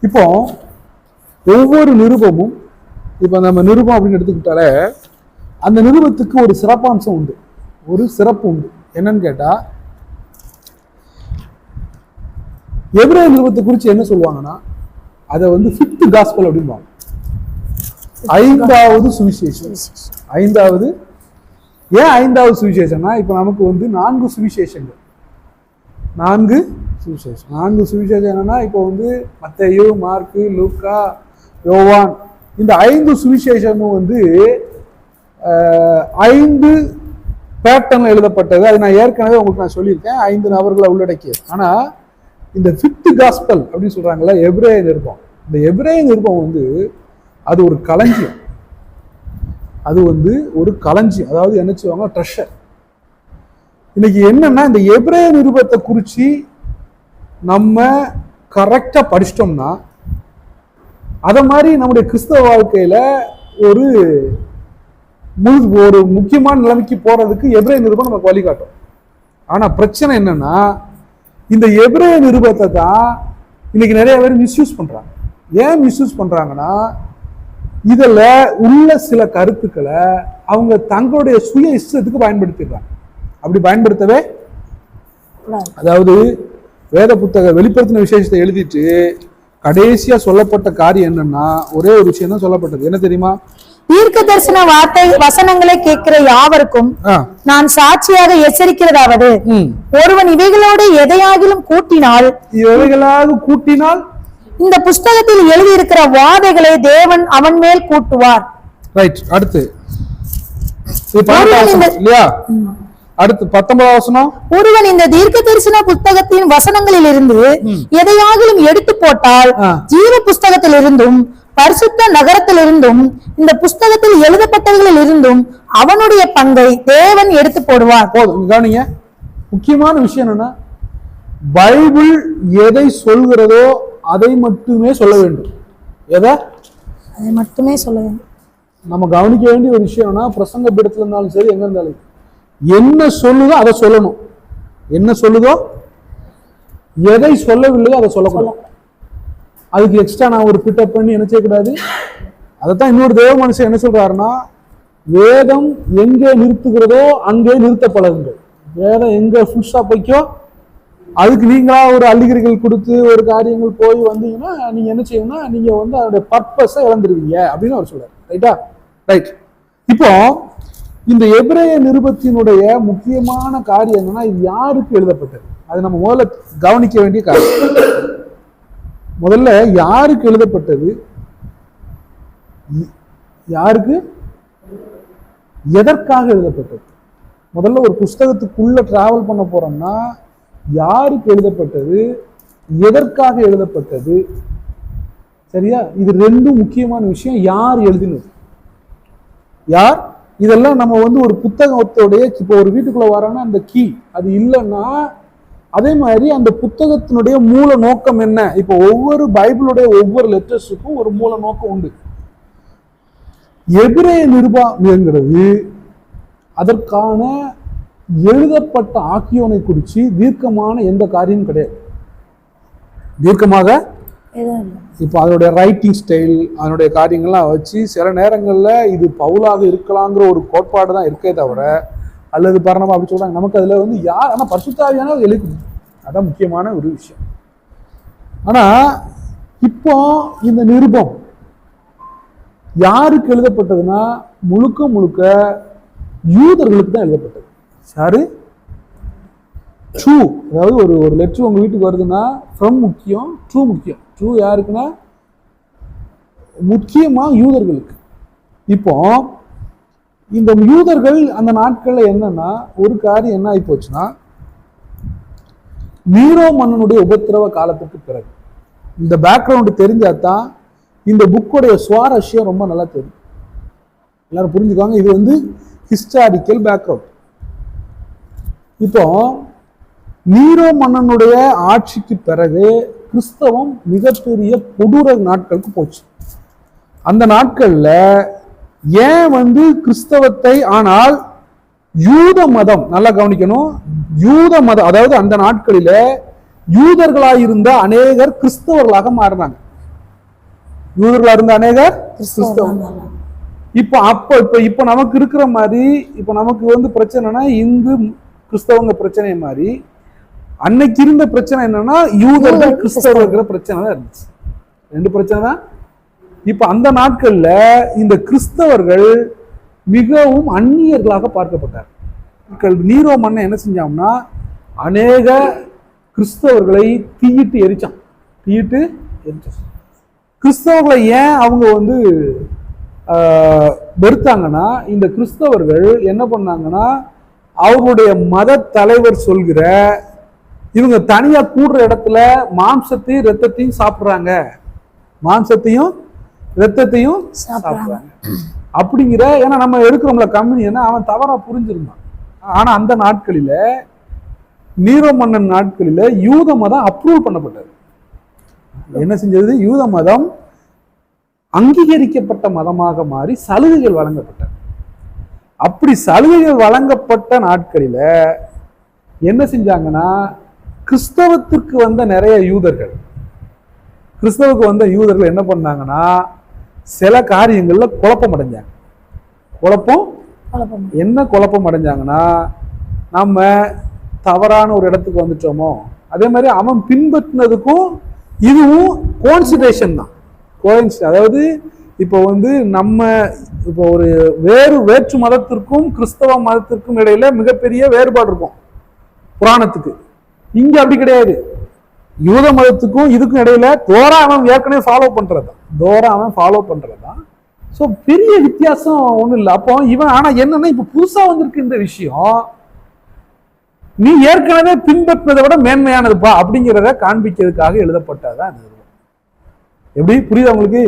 இப்போ ஒவ்வொரு நிருபமும், இப்போ நம்ம நிருபம் அப்படின்னு எடுத்துக்கிட்டாலே அந்த நிருபத்துக்கு ஒரு சிறப்பம்சம் உண்டு, ஒரு சிறப்பு உண்டு. என்னன்னு கேட்டா, எபிரேய நிருபத்தை குறித்து என்ன சொல்லுவாங்கன்னா, அதை வந்து ஃபிஃப்த் காஸ்பல் அப்படின்பாங்க, ஐந்தாவது சுவிசேஷம். ஐந்தாவது, ஏன் ஐந்தாவது சுவிசேஷம்னா, இப்போ நமக்கு வந்து 4 சுவிசேஷங்கள், 4 சுவிசேஷம். 4 சுவிசேஷம் என்னன்னா, இப்போ வந்து மத்தேயு, மார்க்கு, லூக்கா, யோவான், இந்த 5 சுவிசேஷமும் வந்து 5 பேட்டர்ன்ல எழுதப்பட்டது. அது நான் ஏற்கனவே உங்களுக்கு நான் சொல்லியிருக்கேன், 5 நபர்களை உள்ளடக்கியது. ஆனா இந்த ஃபிஃப்த் காஸ்பல் அப்படின்னு சொல்றாங்கல்ல, எபிரேய நிருபம், இந்த எபிரேய நிருபம் வந்து அது ஒரு களஞ்சியம். அது வந்து ஒரு களஞ்சியம், அதாவது என்ன சொல்லுவாங்க, ட்ரெஷர். இன்னைக்கு என்னன்னா, இந்த எபிரேய நிருபத்தை குறித்து நம்ம கரெக்டா படிச்சிட்டோம்னா, அத மாதிரி நம்முடைய கிறிஸ்தவ வாழ்க்கையில ஒரு முக்கியமான நிலைமைக்கு போறதுக்கு எபிரேய நிருபம் நமக்கு வழிகாட்டும். ஆனா பிரச்சனை என்னன்னா, இந்த எபிரேய நிருபத்தை தான் இன்னைக்கு நிறைய பேர் மிஸ்யூஸ் பண்றாங்க. ஏன் மிஸ்யூஸ் பண்றாங்கன்னா, இதுல உள்ள சில கருத்துக்களை அவங்க தங்களுடைய சுய இஷ்டத்துக்கு பயன்படுத்திடுறாங்க. அப்படி பயன்படுத்தவே, அதாவது வேத புத்தக வெளிப்படுத்தின விசேஷத்தை எழுதிட்டு கடைசியா சொல்லப்பட்ட காரியம் என்னன்னா, ஒரே ஒரு விஷயம் தான் சொல்லப்பட்டது. என்ன தெரியுமா? தீர்க்க தரிசன வார்த்தை வசனங்களை கேட்கிற யாவருக்கும் நான் சாட்சியாக எச்சரிக்கிறதாவது, ஒருவன் இவைகளோடு எதையாகிலும் கூட்டினால் இந்த புஸ்தகத்தில் எழுதியிருக்கிற வாதைகளை தேவன் அவன் மேல் கூட்டுவார். ரைட். அடுத்து இல்லையா? அடுத்து 19வது வசனம், ஒருவன் இந்த தீர்க்க தரிசன புஸ்தகத்தின் வசனங்களில் இருந்து எதையாகிலும் எடுத்து போட்டால் ஜீவ புஸ்தகத்தில் இருந்தும் பரிசுத்த நகரத்திலிருந்தும் இந்த புஸ்தகத்தில் எழுதப்பட்டவர்களில் இருந்தும் அவனுடைய பங்கை தேவன் எடுத்து போடுவார். போதும், கவனிங்க. முக்கியமான விஷயம் என்னன்னா, பைபிள் எதை சொல்கிறதோ அதை மட்டுமே சொல்ல வேண்டும். எதை? அதை மட்டுமே சொல்ல வேண்டும். நம்ம கவனிக்க வேண்டிய ஒரு விஷயம்னா, பிரசங்க பீடத்துல இருந்தாலும் சரி, எங்க இருந்தாலும் என்ன சொல்லுதோ அதை சொல்லணும். என்ன சொல்லுதோ, எதை சொல்லவில்லையோ அதை சொல்லக்கூடாது. அதுக்கு எக்ஸ்ட்ரா நான் ஒரு பிட்டப் பண்ணி என்ன செய்யக்கூடாது. அதைத்தான் இன்னொரு தேவ மனுஷன் என்ன சொல்றாருன்னா, வேதம் எங்கே நிறுத்துகிறதோ அங்கே நிறுத்த பழகுங்கள். வேதம் எங்க ஃபுல் ஸ்டாப் வைக்கோ அதுக்கு நீங்களா ஒரு அள்ளிகரிகள் கொடுத்து ஒரு காரியங்கள் போய் வந்தீங்கன்னா நீங்க என்ன செய்யணும்னா, நீங்க வந்து அதோட பர்பஸை இழந்துருவீங்க அப்படின்னு அவர் சொல்றாரு. ரைட்டா? ரைட். இப்போ இந்த எபிரேய நிருபத்தினுடைய முக்கியமான காரியம் என்னன்னா, இது யாருக்கு எழுதப்பட்டது? அது நம்ம முதல்ல கவனிக்க வேண்டிய காரியம். முதல்ல யாருக்கு எழுதப்பட்டது, யாருக்கு, எதற்காக எழுதப்பட்டது? முதல்ல ஒரு புஸ்தகத்துக்குள்ள டிராவல் பண்ண போறோம்னா, யாருக்கு எழுதப்பட்டது, எதற்காக எழுதப்பட்டது, சரியா? இது ரெண்டும் முக்கியமான விஷயம். யார் எழுதினது, யார், இதெல்லாம் நம்ம வந்து ஒரு புத்தகத்தோடைய, இப்போ ஒரு வீட்டுக்குள்ள வரோம்னா அந்த கீ அது இல்லைன்னா, அதே மாதிரி அந்த புத்தகத்தினுடைய மூல நோக்கம் என்ன? இப்போ ஒவ்வொரு பைபிளுடைய ஒவ்வொரு லெட்டர்ஸுக்கும் ஒரு மூல நோக்கம் உண்டு. எபிரேய நிருபங்கிறது அதற்கான எழுதப்பட்ட ஆக்கியோனை குறித்து தீர்க்கமான எந்த காரியமும் கிடையாது. தீர்க்கமாக இப்போ அதனுடைய ரைட்டிங் ஸ்டைல், அதனுடைய காரியங்கள்லாம் வச்சு சில நேரங்களில் இது பவுலாக இருக்கலாங்கிற ஒரு கோட்பாடு தான் இருக்கே தவிர, அல்லது பரணமா அப்படி சொல்றாங்க. நமக்கு அதுல வந்து யார், ஆனா பரிசுத்தாவியான எழுதி, அதான் முக்கியமான ஒரு விஷயம். ஆனா இப்போ இந்த நிருபம் யாருக்கு எழுதப்பட்டதுன்னா, முழுக்க முழுக்க யூதர்களுக்கு தான் எழுதப்பட்டது. யாரு? ட்ரூ. அதாவது ஒரு லெட்டர் உங்க வீட்டுக்கு வருதுன்னா ஃப்ரம் முக்கியம், ட்ரூ முக்கியம். ட்ரூ யாருக்குன்னா முக்கியமா யூதர்களுக்கு. இப்போ இந்த யூதர்கள் அந்த நாட்கள்ல என்னன்னா, ஒரு காரியம் என்ன ஆகி போச்சுன்னா, நீரோ மன்னனுடைய உபத்திரவ காலத்துக்கு பிறகு இந்த பேக்ரவுண்டு தெரிஞ்சாதான் இந்த புக்குடைய சுவாரஸ்யம் ரொம்ப நல்லா தெரியும். எல்லாரும் புரிஞ்சுக்காங்க, இது வந்து ஹிஸ்டாரிக்கல் பேக்ரவுண்ட். இப்போ நீரோ மன்னனுடைய ஆட்சிக்கு பிறகு கிறிஸ்தவம் மிகப்பெரிய கொடூர நாட்களுக்கு போச்சு. அந்த நாட்கள்ல ஏன் வந்து கிறிஸ்தவத்தை, ஆனால் யூத மதம், நல்லா கவனிக்கணும், யூத மதம், அதாவது அந்த நாட்களில யூதர்களாயிருந்த அநேகர் கிறிஸ்தவர்களாக மாறினாங்க. யூதர்களா இருந்த அநேகர் கிறிஸ்தவர்கள். இப்ப நமக்கு இருக்கிற மாதிரி இப்ப நமக்கு வந்து பிரச்சனைனா இந்து கிறிஸ்தவங்க பிரச்சனை மாதிரி அன்னைக்கு இருந்த பிரச்சனை என்னன்னா யூதர்கள் கிறிஸ்தவர்கள் இருக்கிற பிரச்சனை தான் இருந்துச்சு. ரெண்டு பிரச்சனை தான். இப்ப அந்த நாட்கள்ல இந்த கிறிஸ்தவர்கள் மிகவும் அந்நியர்களாக பார்க்கப்பட்டார். நீரோ மன்னன் என்ன செஞ்சாங்கன்னா அநேக கிறிஸ்தவர்களை தீயிட்டு எரிச்சான். கிறிஸ்தவர்களை ஏன் அவங்க வந்து வெறுத்தாங்கன்னா இந்த கிறிஸ்தவர்கள் என்ன பண்ணாங்கன்னா அவர்களுடைய மத தலைவர் சொல்கிற இவங்க தனியா கூடுற இடத்துல மாம்சத்தையும் ரத்தத்தையும் சாப்பிடுறாங்க, மாம்சத்தையும் ரத்தத்தையும் சாப்பிடுறாங்க அப்படிங்கிற, ஏன்னா நம்ம எடுக்கிறோம்ல கம்யூனியன் அவன் தவறா புரிஞ்சிருந்தான். ஆனா அந்த நாட்களில நீரோ மன்னன் நாட்களில யூத மதம் அப்ரூவ் பண்ணப்பட்டது. என்ன செஞ்சது? யூத மதம் அங்கீகரிக்கப்பட்ட மதமாக மாறி சலுகைகள் வழங்கப்பட்டது. அப்படி சலுகைகள் வழங்கப்பட்ட நாட்களில என்ன செஞ்சாங்கன்னா கிறிஸ்தவத்துக்கு வந்த நிறைய யூதர்கள் என்ன பண்ணாங்கன்னா சில காரியங்கள்ல குழப்பம் அடைஞ்சாங்க. குழப்பம் அடைஞ்சாங்கன்னா நம்ம தவறான ஒரு இடத்துக்கு வந்துட்டோமோ, அதே மாதிரி அவன் பின்பற்றினதுக்கும் இதுவும் கோன்சிடேஷன் தான். அதாவது இப்போ வந்து நம்ம இப்போ ஒரு வேற்று மதத்திற்கும் கிறிஸ்தவ மதத்திற்கும் இடையில மிகப்பெரிய வேறுபாடு இருக்கும் புராணத்துக்கு. இங்க அப்படி கிடையாது. யூத மதத்துக்கும் இதுக்கும் இடையில அவன் ஏற்கனவே ஃபாலோ பண்றதுதான். ஸோ பெரிய வித்தியாசம் ஒண்ணும் இல்லை. அப்போ இவன் ஆனா என்னன்னா இப்ப புதுசா வந்திருக்கு இந்த விஷயம், நீ ஏற்கனவே பின்பற்றதை விட மேன்மையானதுப்பா அப்படிங்கிறத காண்பிக்கிறதுக்காக எழுதப்பட்டதான் இது. எப்படி புரியுது உங்களுக்கு?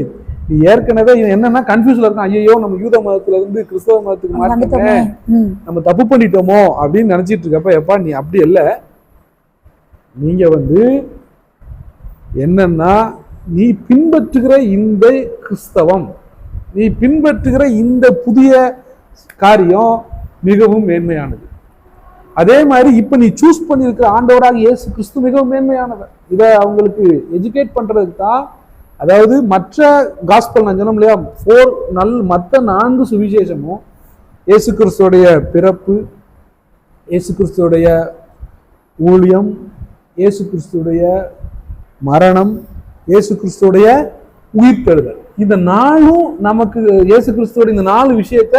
நீ ஏற்கனவே என்னன்னா கன்ஃபியூஸ்ல இருக்கான். ஐயோ நம்ம யூத மதத்துல இருந்து கிறிஸ்தவ மதத்துக்கு மாற்றமே, நம்ம தப்பு பண்ணிட்டோமோ அப்படின்னு நினைச்சிட்டு இருக்கப்ப, எப்பா நீ அப்படி இல்லை. நீங்க வந்து என்னன்னா நீ பின்பற்றுகிற இந்த கிறிஸ்தவம், நீ பின்பற்றுகிற இந்த புதிய காரியம் மிகவும் மேன்மையானது. அதே மாதிரி இப்ப நீ சூஸ் பண்ணிருக்கிற ஆண்டவராக இயேசு கிறிஸ்து மிகவும் மேன்மையானவர். இதை அவங்களுக்கு எஜுகேட் பண்றதுக்கு தான், அதாவது மற்ற காஸ்பல் நான் சொன்னோம் இல்லையா, மற்ற 4 சுவிசேஷமும் இயேசு கிறிஸ்துடைய பிறப்பு, இயேசு கிறிஸ்துடைய ஊழியம், இயேசு கிறிஸ்துடைய மரணம், இயேசு கிறிஸ்துடைய உயிர்த்தெழுதல், இந்த 4ம் நமக்கு இயேசு கிறிஸ்துவோட இந்த 4 விஷயத்த,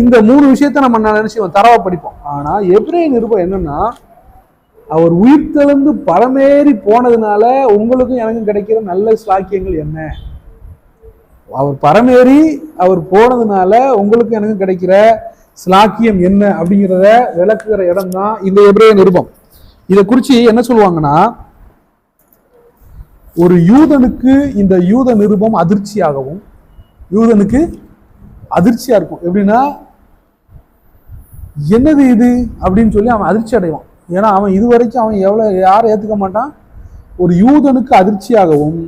இந்த 3 விஷயத்த நம்ம நினைச்சு தரவா படிப்போம். ஆனா எபிரேய நிருபம் என்னன்னா, அவர் உயிர்த்தெழுந்து பரமேறி போனதுனால உங்களுக்கும் எனக்கும் கிடைக்கிற நல்ல சாக்கியங்கள் என்ன, அவர் பரமேறி அவர் போனதுனால உங்களுக்கு எனக்கும் கிடைக்கிற ஸ்லாக்கியம் என்ன அப்படிங்கிறத விளக்குகிற இடம் தான் இந்த எபிரேய நிருபம். இதை குறிச்சு என்ன சொல்லுவாங்கன்னா, ஒரு யூதனுக்கு இந்த யூத நிருபம் அதிர்ச்சியாகவும், யூதனுக்கு அதிர்ச்சியா இருக்கும். எப்படின்னா என்னது இது அப்படின்னு சொல்லி அவன் அதிர்ச்சி அடைவான். ஏன்னா அவன் இதுவரைக்கும் அவன் யாரும் ஏத்துக்க மாட்டான். ஒரு யூதனுக்கு அதிர்ச்சியாகவும்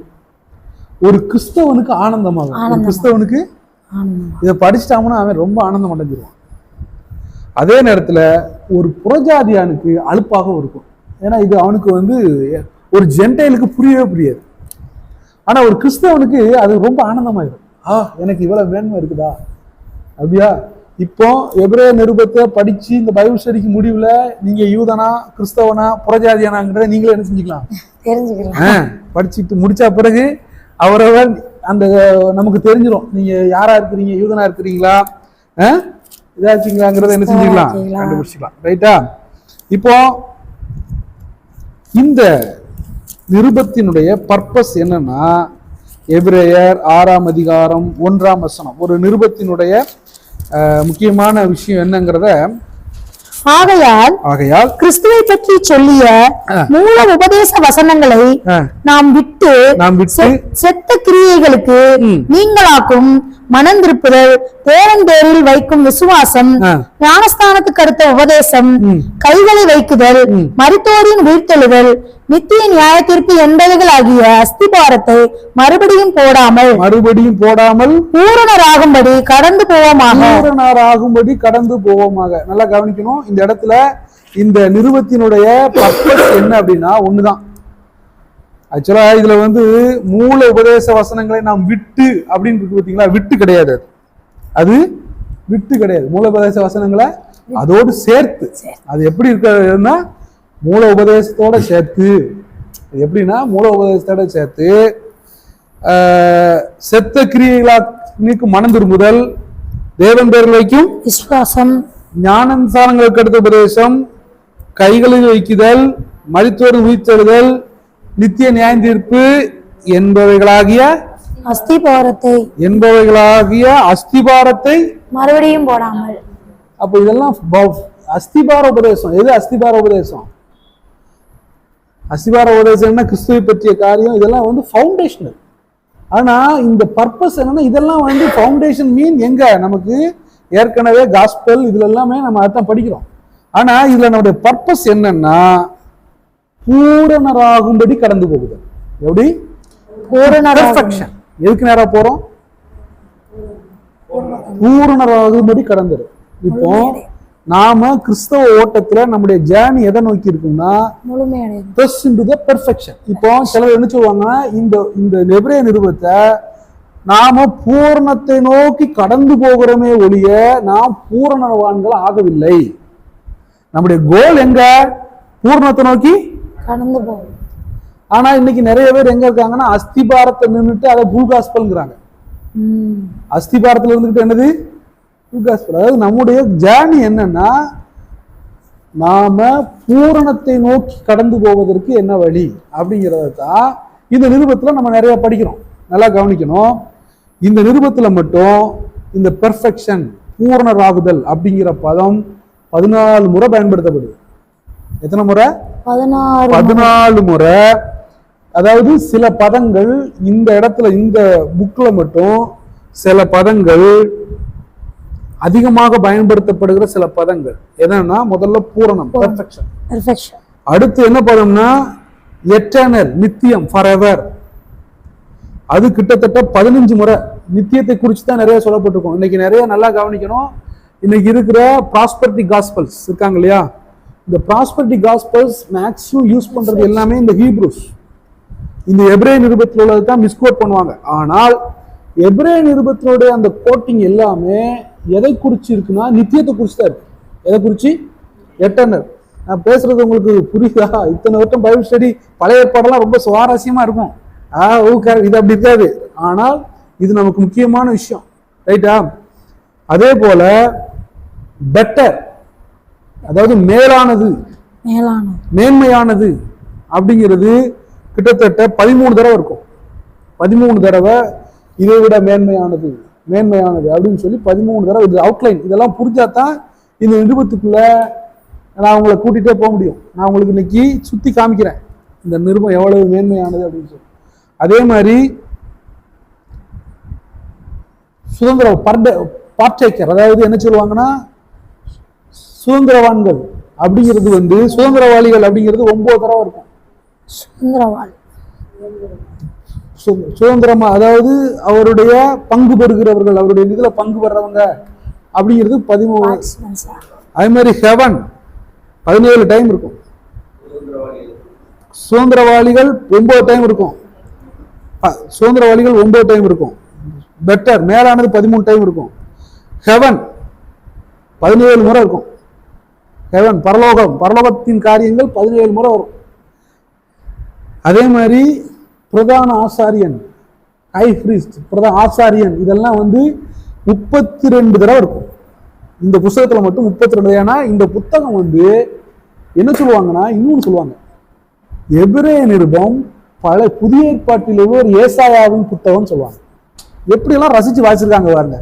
ஒரு கிறிஸ்தவனுக்கு ஆனந்தமாகும். கிறிஸ்தவனுக்கு இதை படிச்சிட்டாங்கன்னா அவன் ரொம்ப ஆனந்தம் அடைஞ்சிருவான். அதே நேரத்துல ஒரு புறஜாதியானுக்கு அலுப்பாகவும் இருக்கும். ஏன்னா இது அவனுக்கு வந்து ஒரு ஜென்டைலுக்கு புரியவே புரியாது. ஆனா ஒரு கிறிஸ்தவனுக்கு அது ரொம்ப ஆனந்தமாயிடும். எனக்கு இவ்வளவு வேண்மை இருக்குதா அப்படியா. இப்போ எபிரேய நிருபத்தை படிச்சு இந்த பைபிள் ஸ்டடிக்கு முடிவுல நீங்க யூதனா கிறிஸ்தவனா புறஜாதியானாங்கிறத நீங்களே என்ன செஞ்சுக்கலாம், தெரிஞ்சுக்கலாம். படிச்சுட்டு முடிச்சா பிறகு அவரவர் அந்த நமக்கு தெரிஞ்சிடும், நீங்க யாரா இருக்கிறீங்க, யூதனா இருக்கிறீங்களா இதா இருக்கீங்களாங்கிறத என்ன செஞ்சுக்கலாம், கண்டுபிடிச்சிக்கலாம். ரைட்டா? இப்போ இந்த நிருபத்தினுடைய பர்பஸ் என்னன்னா, எபிரேயர் 6ஆம் அதிகாரம் 1ஆம் வசனம் ஒரு நிருபத்தினுடைய முக்கியமான விஷயம் என்னங்கிறத, ஆகையால் கிறிஸ்துவை பற்றி சொல்லிய மூல உபதேச வசனங்களை நாம் விட்டு செத்த கிரியைகளுக்கு நீங்களாக்கும் மனம் திருப்புதல், தேவன் பேரில் வைக்கும் விசுவாசம், ஞானஸ்தானத்துக்கு அடுத்த உபதேசம், கைகளை வைக்குதல், மரித்தோரின் உயிர்த்தெழுதல், நித்திய நியாய தீர்ப்பு என்பவைகள் ஆகிய அஸ்திபாரத்தை மறுபடியும் போடாமல் பூரணராகும்படி கடந்து போவோமாக. நல்லா கவனிக்கணும். இந்த இடத்துல இந்த நிருபத்தினுடைய பர்பஸ் என்ன அப்படின்னா ஒண்ணுதான், ஆக்சுவலா இதுல வந்து மூல உபதேச வசனங்களை நாம் விட்டு அப்படின்னு இருக்கு பார்த்தீங்களா, விட்டு கிடையாது. அது விட்டு கிடையாது. மூல உபதேச வசனங்களை அதோடு சேர்த்து. அது எப்படி இருக்குன்னா மூல உபதேசத்தோட சேர்த்து. எப்படின்னா மூல உபதேசத்தோட சேர்த்து செத்த கிரியைகளுக்கு மனம் திரும்புதல், தேவன் பேரில் வைக்கும் விசுவாசம், ஞானசாரங்களுக்கு அடுத்த உபதேசம், கைகளில் வைக்குதல், மரித்தோர் உயிர்த்தெழுதல், நித்திய நியாய தீர்ப்பு என்பவைகளாகிய அஸ்திபாரத்தை மறுபடியும் போடாமல். அப்ப இதெல்லாம் அஸ்திபார உபதேசம். எது அஸ்திபார உபதேசம்? அஸ்திபார உபதேசம்னா கிறிஸ்துவை பற்றிய காரியம். இதெல்லாம் வந்து ஃபவுண்டேஷனல். ஆனா இந்த பர்பஸ் என்னன்னா இதெல்லாம் வந்து ஃபவுண்டேஷன் மீன் எங்க நமக்கு ஏற்கனவே காஸ்பல் இதுல எல்லாமே நம்ம அதான் படிக்கிறோம். ஆனா இதுல நம்முடைய பர்பஸ் என்னன்னா பூரணராகும்படி கடந்து போகுது. எப்படி பெர்ஃபெக்ஷன். எதுக்கு நேரா போறோம்? பூரணராகும்படி கடந்துரு. இப்போ நாம கிறிஸ்தவ ஓட்டத்துல நம்முடைய ஜேர்னி எதை நோக்கி இருக்கும்னா பெர்ஃபெக்ஷன். இப்போ சிலர் என்ன சொல்லுவாங்கன்னா இந்த எபிரேய நிருபத்தை நாம பூரணத்தை நோக்கி கடந்து போகிறோமே ஒழிய நாம் பூரணவான்கள் ஆகவில்லை. நம்முடைய கோல் எங்க? பூரணத்தை நோக்கி கடந்து போகும். ஆனா இன்னைக்கு நிறைய பேர் எங்க இருக்காங்கன்னா அஸ்திபாரத்தை நின்றுட்டு அதை புல் காஸ்பல்ங்கிறாங்க. அஸ்திபாரத்துல இருந்துகிட்டு என்னது புல் காஸ்பல். அதாவது நம்முடைய ஜேர்னி என்னன்னா நாம பூரணத்தை நோக்கி கடந்து போவதற்கு என்ன வழி அப்படிங்கிறத தான் இந்த நிருபத்துல நம்ம நிறைய படிக்கிறோம். நல்லா கவனிக்கணும். இந்த நிருபத்துல மட்டும் இந்த பெர்ஃபெக்ஷன், பூரணராகுதல் அப்படிங்கிற பதம் 14 முறை பயன்படுத்தப்படுது. எத்தனை முறை? 14 முறை. அதாவது சில பதங்கள் இந்த இடத்துல இந்த புக்ல மட்டும் சில பதங்கள் அதிகமாக பயன்படுத்தப்படுகிற சில பதங்கள் என்னன்னா முதல்ல பூரணம், பெர்ஃபெக்ஷன். அடுத்து என்ன பதம்னா எட்டர்னல், நித்தியம், ஃபாரெவர். அது கிட்டத்தட்ட 15 முறை நித்தியத்தை குறித்து தான் நிறைய சொல்லப்பட்டிருக்கும். இன்னைக்கு நிறைய நல்லா கவனிக்கணும். இன்னைக்கு இருக்கிற ப்ராஸ்பெரிட்டி காஸ்பல்ஸ் இருக்காங்க இல்லையா, இந்த ப்ராஸ்பெரிட்டி காஸ்பல்ஸ் மேக்ஸிமம் யூஸ் பண்றது எல்லாமே இந்த ஹீப்ரூஸ், இந்த எபிரேய நிருபத்தில் உள்ளது தான் மிஸ்கோட் பண்ணுவாங்க. ஆனால் எபிரேய நிருபத்தினுடைய அந்த கோட்டிங் எல்லாமே எதை குறிச்சு இருக்குன்னா நித்தியத்தை குறிச்சு தான் இருக்கு. எதை குறிச்சு? எட்டர்னல். நான் பேசுறது உங்களுக்கு புரியுதா? இத்தனை வருஷம் பைபிள் ஸ்டடி பழைய ஏற்பாடெல்லாம் ரொம்ப சுவாரஸ்யமா இருக்கும். இது அப்படி இருக்காது. ஆனால் இது நமக்கு முக்கியமான விஷயம். ரைட்டா? அதே போல பெட்டர், அதாவது மேலானது, மேன்மையானது அப்படிங்கிறது கிட்டத்தட்ட 13 தடவை இருக்கும். 13 தடவை இதை விட மேன்மையானது, மேன்மையானது அப்படின்னு சொல்லி 13 தடவை. இது அவுட்லைன். இதெல்லாம் புரிஞ்சாதான் இந்த நிருபத்துக்குள்ள நான் உங்களை கூட்டிகிட்டே போக முடியும். நான் உங்களுக்கு இன்னைக்கு சுற்றி காமிக்கிறேன் இந்த நிருபம் எவ்வளவு மேன்மையானது அப்படின்னு சொல்லி. அதே மாதிரி சுதந்திர பார்ட்டேக்கர், அதாவது என்ன சொல்லுவாங்கன்னா சுதந்திரவான்கள் அப்படிங்கிறது வந்து சுதந்திரவாளிகள் அப்படிங்கிறது 9 தடவை இருக்கும். சுதந்திரமா, அதாவது அவருடைய பங்கு பெறுகிறவர்கள், அவருடைய இதுல பங்கு பெறவங்க அப்படிங்கிறது 13. அதே மாதிரி ஹெவன் 17 டைம் இருக்கும். சுதந்திரவாளிகள் 9 டைம் இருக்கும். சுதந்திரவாளிகள் 9 டைம் இருக்கும். பெட்டர், மேலானது 13 டைம் இருக்கும். ஹெவன் 17 முறை இருக்கும். ஹெவன், பரலோகம், பரலோகத்தின் காரியங்கள் 17 முறை வரும். அதே மாதிரி பிரதான ஆசாரியன், ஹை பிரீஸ்ட், பிரதான ஆசாரியன், இதெல்லாம் வந்து 32 தடவை இருக்கும். இந்த புத்தகத்துல மட்டும் 32. ஏன்னா இந்த புத்தகம் வந்து என்ன சொல்லுவாங்கன்னா இன்னொன்னு சொல்லுவாங்க, எபிரேய நிருபம் பல புதிய ஏற்பாட்டில் உள்ள ஒரு ஏசாயாவின் புத்தகம் சொல்லுவாங்க. எப்படியெல்லாம் ரசிச்சு வாசிச்சிருக்காங்க பாருங்க.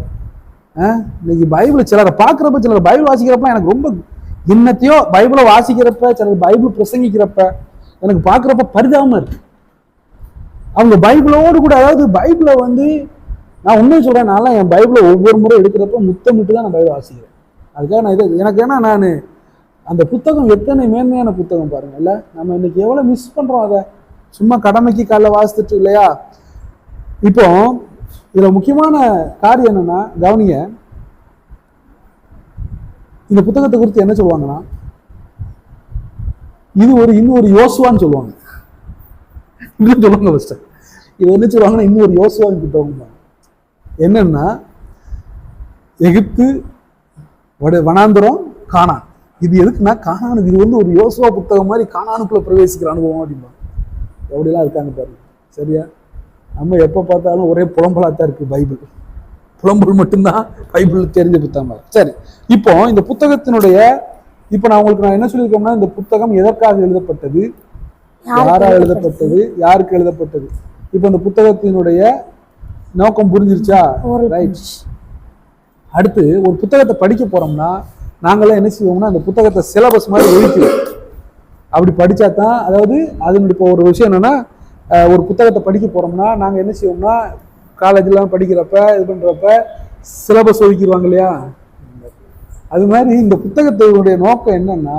இன்னைக்கு பைபிள் சிலரை பார்க்குறப்ப, சிலர் பைபிள் வாசிக்கிறப்ப எனக்கு ரொம்ப இன்னத்தையோ பைபிளை வாசிக்கிறப்ப, சிலர் பைபிள் பிரசங்கிக்கிறப்ப எனக்கு பார்க்குறப்ப பரிதாபமா இருக்கு. அவங்க பைபிளோடு கூட, அதாவது பைபிளை வந்து நான் உண்மையை சொல்றேன், நான்லாம் என் பைபிளை ஒவ்வொரு முறை எடுக்கிறப்ப முத்தமிட்டு தான் நான் பைபிள் வாசிக்கிறேன். அதுக்காக நான் இது எனக்கு ஏன்னா நான் அந்த புத்தகம் எத்தனை மேன்மையான புத்தகம் பாருங்க. இல்லை நம்ம இன்னைக்கு எவ்வளோ மிஸ் பண்றோம் அதை, சும்மா கடமைக்கு காலைல வாசித்துட்டு இல்லையா. இப்போ இதுல முக்கியமான காரியம் என்னன்னா கவனிங்க, இந்த புத்தகத்தை குறித்து என்ன சொல்லுவாங்கன்னா இது இன்னொரு யோசுவான்னு சொல்லுவாங்க. இப்படின்னு சொல்லுவாங்க ஃபர்ஸ்ட். இது என்ன சொல்லுவாங்கன்னா இன்னொரு யோசுவாவின் புத்தகம் என்னன்னா எகிப்து வனாந்திரம் கானான். இது எதுக்குன்னா கானானுக்கு இது வந்து ஒரு யோசுவா புத்தகம் மாதிரி கானானுக்குள்ள பிரவேசிக்கிற அனுபவம் அப்படிம்பாங்க. எப்படிலாம் இருக்காங்க பாருங்க. சரியா? நம்ம எப்போ பார்த்தாலும் ஒரே புலம்பலாத்தான் இருக்கு பைபிள். புலம்பல் மட்டும்தான் பைபிள் தெரிஞ்ச புத்தகமா. சரி, இப்போ இந்த புத்தகத்தினுடைய இப்போ நான் என்ன சொல்லியிருக்கோம்னா இந்த புத்தகம் எதற்காக எழுதப்பட்டது, யாரா எழுதப்பட்டது, யாருக்கு எழுதப்பட்டது. இப்போ இந்த புத்தகத்தினுடைய நோக்கம் புரிஞ்சிருச்சா? ரைட். அடுத்து ஒரு புத்தகத்தை படிக்க போறோம்னா நாங்களாம் என்ன செய்வோம்னா அந்த புத்தகத்தை சிலபஸ் மாதிரி ஒழிக்கிறோம். அப்படி படிச்சா தான், அதாவது அதனுடைய இப்போ ஒரு விஷயம் என்னன்னா ஒரு புத்தகத்தை படிக்க போறோம்னா நாங்கள் என்ன செய்வோம்னா காலேஜ்லாம் படிக்கிறப்ப இது பண்றப்ப சிலபஸ் ஒதுக்கிடுவாங்க இல்லையா? அது மாதிரி இந்த புத்தகத்தினுடைய நோக்கம் என்னன்னா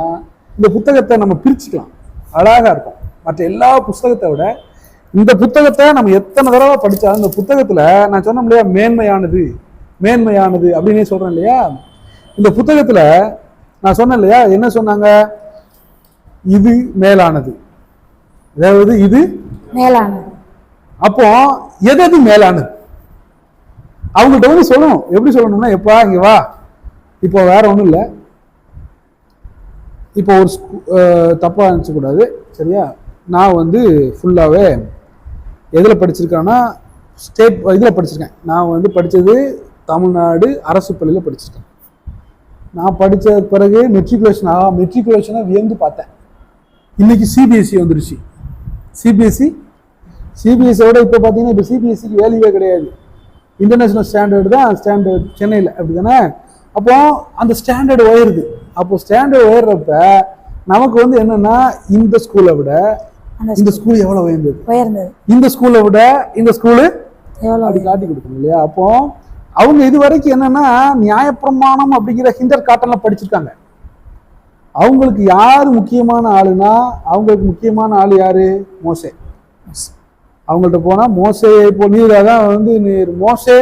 இந்த புத்தகத்தை நம்ம பிரிச்சுக்கலாம், அழகா இருக்கும். மற்ற எல்லா புத்தகத்தை விட இந்த புத்தகத்தை நம்ம எத்தனை தடவை படிச்சாலும் இந்த புத்தகத்துல நான் சொன்னோம் இல்லையா மேன்மையானது மேன்மையானது அப்படின்னே சொல்றேன் இல்லையா? இந்த புத்தகத்துல நான் சொன்னேன் இல்லையா என்ன சொன்னாங்க? இது மேலானது, அதாவது இது மேலானது. அப்போ எது மேலானது அவங்கள்ட்ட வந்து சொல்லணும். எப்படி சொல்லணும்னா எப்பா இங்க வா, இப்போ வேற ஒண்ணும் இல்லை, இப்போ ஒரு தப்பா நினைச்ச கூடாது. சரியா? நான் வந்து ஃபுல்லாவே எதுல படிச்சிருக்கேன்னா ஸ்டேட் இதுல படிச்சிருக்கேன். நான் வந்து படிச்சது தமிழ்நாடு அரசு பள்ளியில படிச்சிருக்கேன். நான் படிச்ச பிறகு மெட்ரிகுலேஷனை வியந்து பார்த்தேன். இன்னைக்கு சிபிஎஸ்சி வந்துருச்சு. சிபிஎஸ்சியோட இப்போ பார்த்தீங்கன்னா இப்போ சிபிஎஸ்சிக்கு வேல்யூவே கிடையாது. இன்டர்நேஷனல் ஸ்டாண்டர்டு தான் ஸ்டாண்டர்ட் சென்னையில், அப்படி தானே? அப்போ அந்த ஸ்டாண்டர்டு உயருது. அப்போ ஸ்டாண்டர்ட் உயர்றப்ப நமக்கு வந்து என்னன்னா இந்த ஸ்கூலை விட இந்த ஸ்கூல் எவ்வளவு உயர்ந்தது, இந்த ஸ்கூலை விட இந்த ஸ்கூலு அப்படி காட்டி கொடுக்கணும் இல்லையா? அப்போ அவங்க இது வரைக்கும் என்னன்னா நியாயப்பிரமாணம் அப்படிங்கிற ஹிண்டர் காட்டன்ல படிச்சிருக்காங்க. அவங்களுக்கு யாரு முக்கியமான ஆளுனா அவங்களுக்கு முக்கியமான ஆளு யாரு? மோசே. அவங்கள்ட்ட போனா மோசே இப்போ நீதான் வந்து மோசே.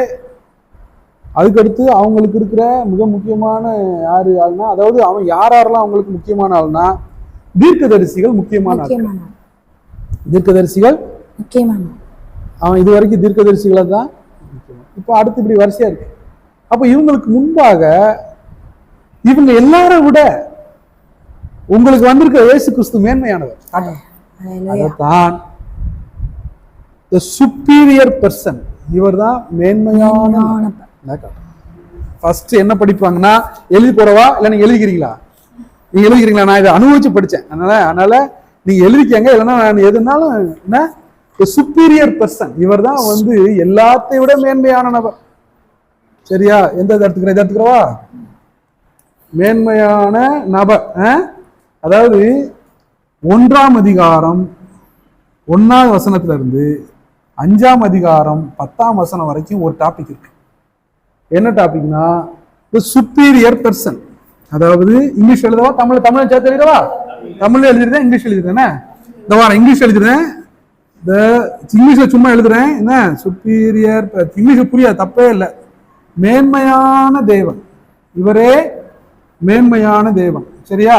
அதுக்கடுத்து அவங்களுக்கு இருக்கிற மிக முக்கியமான யாரு ஆளுனா, அதாவது அவன் யாரெல்லாம் அவங்களுக்கு முக்கியமான ஆளுனா தீர்க்கதரிசிகள் முக்கியமான ஆள். தீர்க்கதரிசிகள் முக்கியமான அவன் இது வரைக்கும் தீர்க்கதரிசிகளை தான். இப்போ அடுத்து இப்படி வரிசையா இருக்கு. அப்ப இவங்களுக்கு முன்பாக இவங்க எல்லாரை விட உங்களுக்கு வந்திருக்க இயேசு கிறிஸ்து மேன்மையானவர். அதான் சுப்பீரியர் பர்சன். இவர் தான் மேன்மையான. ஃபர்ஸ்ட் என்ன படிப்பாங்கன்னா எழுதி போறவா இல்ல நீங்க எழுதிக்கிறீங்களா? நீங்க எழுதிக்கிறீங்களா? நான் இதை அனுபவிச்சு படிச்சேன். அதனால நீங்க எழுதிக்கங்க. இல்லைன்னா நான் எதுனாலும் என்ன சுப்பீரியர் பர்சன். இவர் தான் வந்து எல்லாத்தையும் விட மேன்மையான நபர். சரியா? எந்த இடத்துக்கு இதை எடுத்துக்கிறவா? மேன்மையான நபர். அதாவது 1ஆம் அதிகாரம் 1ஆவது வசனத்துல இருந்து 5ஆம் அதிகாரம் 10ஆம் வசனம் வரைக்கும் ஒரு டாபிக் இருக்கு. என்ன டாபிக்னா சுப்பீரியர் பர்சன். அதாவது இங்கிலீஷ் எழுதவா தமிழ் சேர்த்து எழுதவா? தமிழ்ல எழுதிருந்தேன், இங்கிலீஷ் எழுதிருந்தேன். இந்த வாரம் இங்கிலீஷ் எழுதிருந்தேன், இங்கிலீஷ்ல சும்மா எழுதுறேன். என்ன சுப்பீரியர், இங்கிலீஷ் புரியாது, தப்பே இல்லை. மேன்மையான தேவன், இவரே மேன்மையான தேவன். சரியா?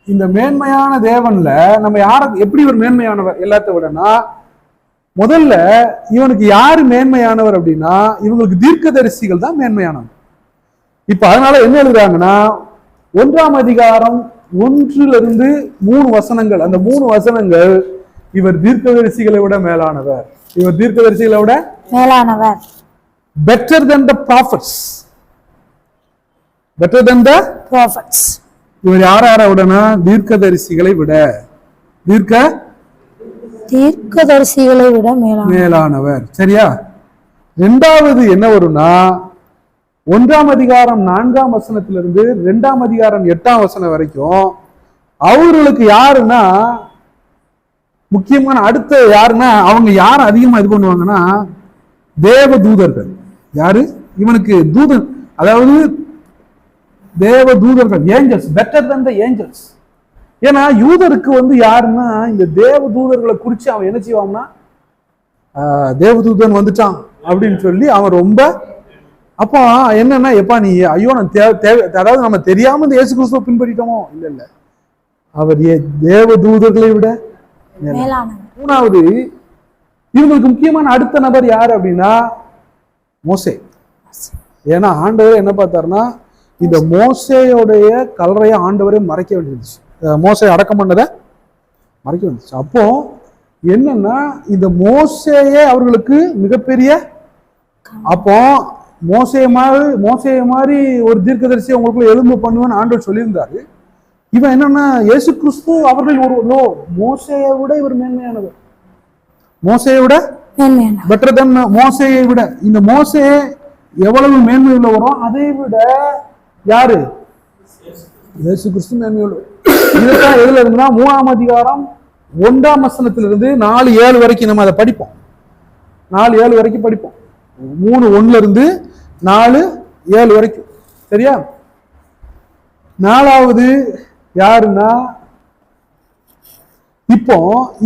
இந்த மேன்மையான தேவன்ல நம்ம யார எப்படி ஒரு மேன்மையானவர் எல்லாத்த விடனா, முதல்ல இவனுக்கு யாரு மேன்மையானவர் அப்படின்னா இவங்களுக்கு தீர்க்கதரிசிகள் தான் மேன்மையானவர். இப்ப அதனால என்ன எழுதுறாங்கன்னா 1ஆம் அதிகாரம் 1லிருந்து 3 வசனங்கள், அந்த 3 வசனங்கள் இவர் தீர்க்கதரிசிகளை விட மேலானவர், இவர் தீர்க்கதரிசிகளை விட மேலானவர். better than the prophets, better than the prophets. இவர் யார விடனா தீர்க்கதரிசிகளை விட, தீர்க்கதரிசிகளை விட மேலானவர். சரியா? இரண்டாவது என்ன வரும்னா 1ஆம் அதிகாரம் 4ஆம் வசனத்திலிருந்து 2ஆம் அதிகாரம் 8ஆம் வசனம் வரைக்கும் அவர்களுக்கு யாருன்னா முக்கியமான அடுத்த யாருன்னா அவங்க யார் அதிகமா இது பண்ணுவாங்கன்னா தேவ தூதர்கள். யாரு இவனுக்கு தூதன்? அதாவது தேவ தூதர்கள், angels, better than the angels. ஏன்னா யூதருக்கு வந்து யாருன்னா இந்த தேவ தூதர்களை குறிச்சு அவன் என்ன செய்வான்னா தேவதூதன் வந்துட்டான் அப்படின்னு சொல்லி அவன் ரொம்ப, அப்போ என்னன்னா எப்பா நீ ஐயோ நான் அதாவது நம்ம தெரியாம இந்த இயேசு கிறிஸ்துவை பின்பற்றிட்டோமோ? இல்ல அவர் தேவ தூதர்களை விட மேலானவர். மூணாவது, இவங்களுக்கு முக்கியமான அடுத்த நபர் யாரு அப்படின்னா மோசே. ஏன்னா ஆண்டவர் என்ன பார்த்தாருன்னா, இந்த மோசேயோடைய கல்லறையை ஆண்டவரே மறைக்க வேண்டியிருந்துச்சு. மோசே அடக்கம் பண்ணதை மறைக்க வேண்டியது. அப்போ என்னன்னா, இந்த மோசேயே அவர்களுக்கு மிகப்பெரிய, அப்போ மோசே மாதிரி ஒரு தீர்க்கதரிசி அவங்களுக்குள்ள எழும்பு பண்ணுவேன்னு ஆண்டவர் சொல்லியிருந்தாரு. இவன் என்னன்னா, இயேசு கிறிஸ்து அவர்கள் ஒரு மோசையை விட இவர் மேன்மையானவர், மோசையை விட பெட்டர் தென் மோசையை விட. இந்த மோசே எவ்வளவு மேன்மை உள்ளவரோ அதை விட யாரு? இயேசு கிறிஸ்து மேன்மை உள்ளவர். இதுதான் எதுல இருந்தா 3ஆம் அதிகாரம் 1ஆம் வசனத்திலிருந்து 4:7 வரைக்கும் நம்ம அதை படிப்போம். 4:7 வரைக்கும் படிப்போம். 3:1 இருந்து 4:7 வரைக்கும். சரியா? நாலாவது யாருன்னா, இப்போ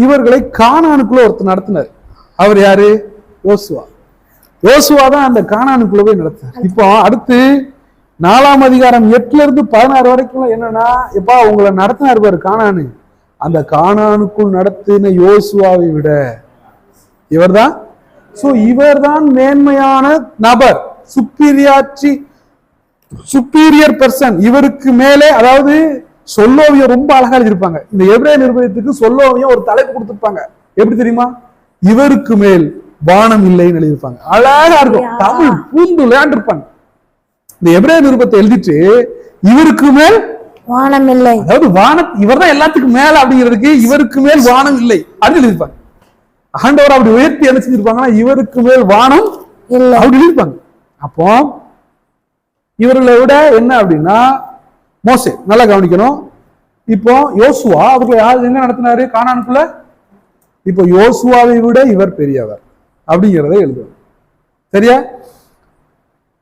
இவர்களை கானானுக்குள்ள ஒருத்தர் நடத்தினார். அவர் யாரு? யோசுவா. யோசுவா தான் அந்த கானானுக்குள்ள போய் நடத்தினார். இப்போ அடுத்து 4ஆம் அதிகாரம் 8 இருந்து 16 வரைக்கும் என்னன்னா, எப்பா உங்களை நடத்தினார் பாரு கானானு, அந்த கானானுக்குள் நடத்தின யோசுவாவை விட இவர்தான். சோ இவர்தான் மேன்மையான நபர், சுப்பீரியர் பர்சன். இவருக்கு மேலே, அதாவது சொல்லோவியம் ரொம்ப அழகா எழுதியிருப்பாங்க. இந்த எபிரேய நிருபத்துக்கு சொல்லோவியம் ஒரு தலைப்பு கொடுத்திருப்பாங்க. எப்படி தெரியுமா? இவருக்கு மேல் வானம் இல்லைன்னு எழுதியிருப்பாங்க. அழகா இருக்கும், தமிழ் பூந்து விளையாண்டிருப்பாங்க. இந்த எபிரேய நிருபத்தை எழுதிட்டு இவருக்கு மேல் வானம் இல்லை, அதாவது வானம் இவர் தான் எல்லாத்துக்கும் மேல அப்படிங்கிறதுக்கு இவருக்கு மேல் வானம் இல்லை அப்படின்னு எழுதியிருப்பாங்க. ஆண்டவர் அப்படி உயர்த்தி என்ன செஞ்சிருப்பாங்கன்னா, இவருக்கு மேல் வானம் இல்லை அப்படி எழுதியிருப்பாங்க. அப்போ இவர்களை விட என்ன அப்படின்னா மோசே. நல்லா கவனிக்கணும். இப்போ யோசுவா அவர்களை யார் எங்க நடத்தினாரு? கானானுக்குள்ள. இப்போ யோசுவாவை விட இவர் பெரியவர் அப்படிங்கிறத எழுதுவாங்க. சரியா?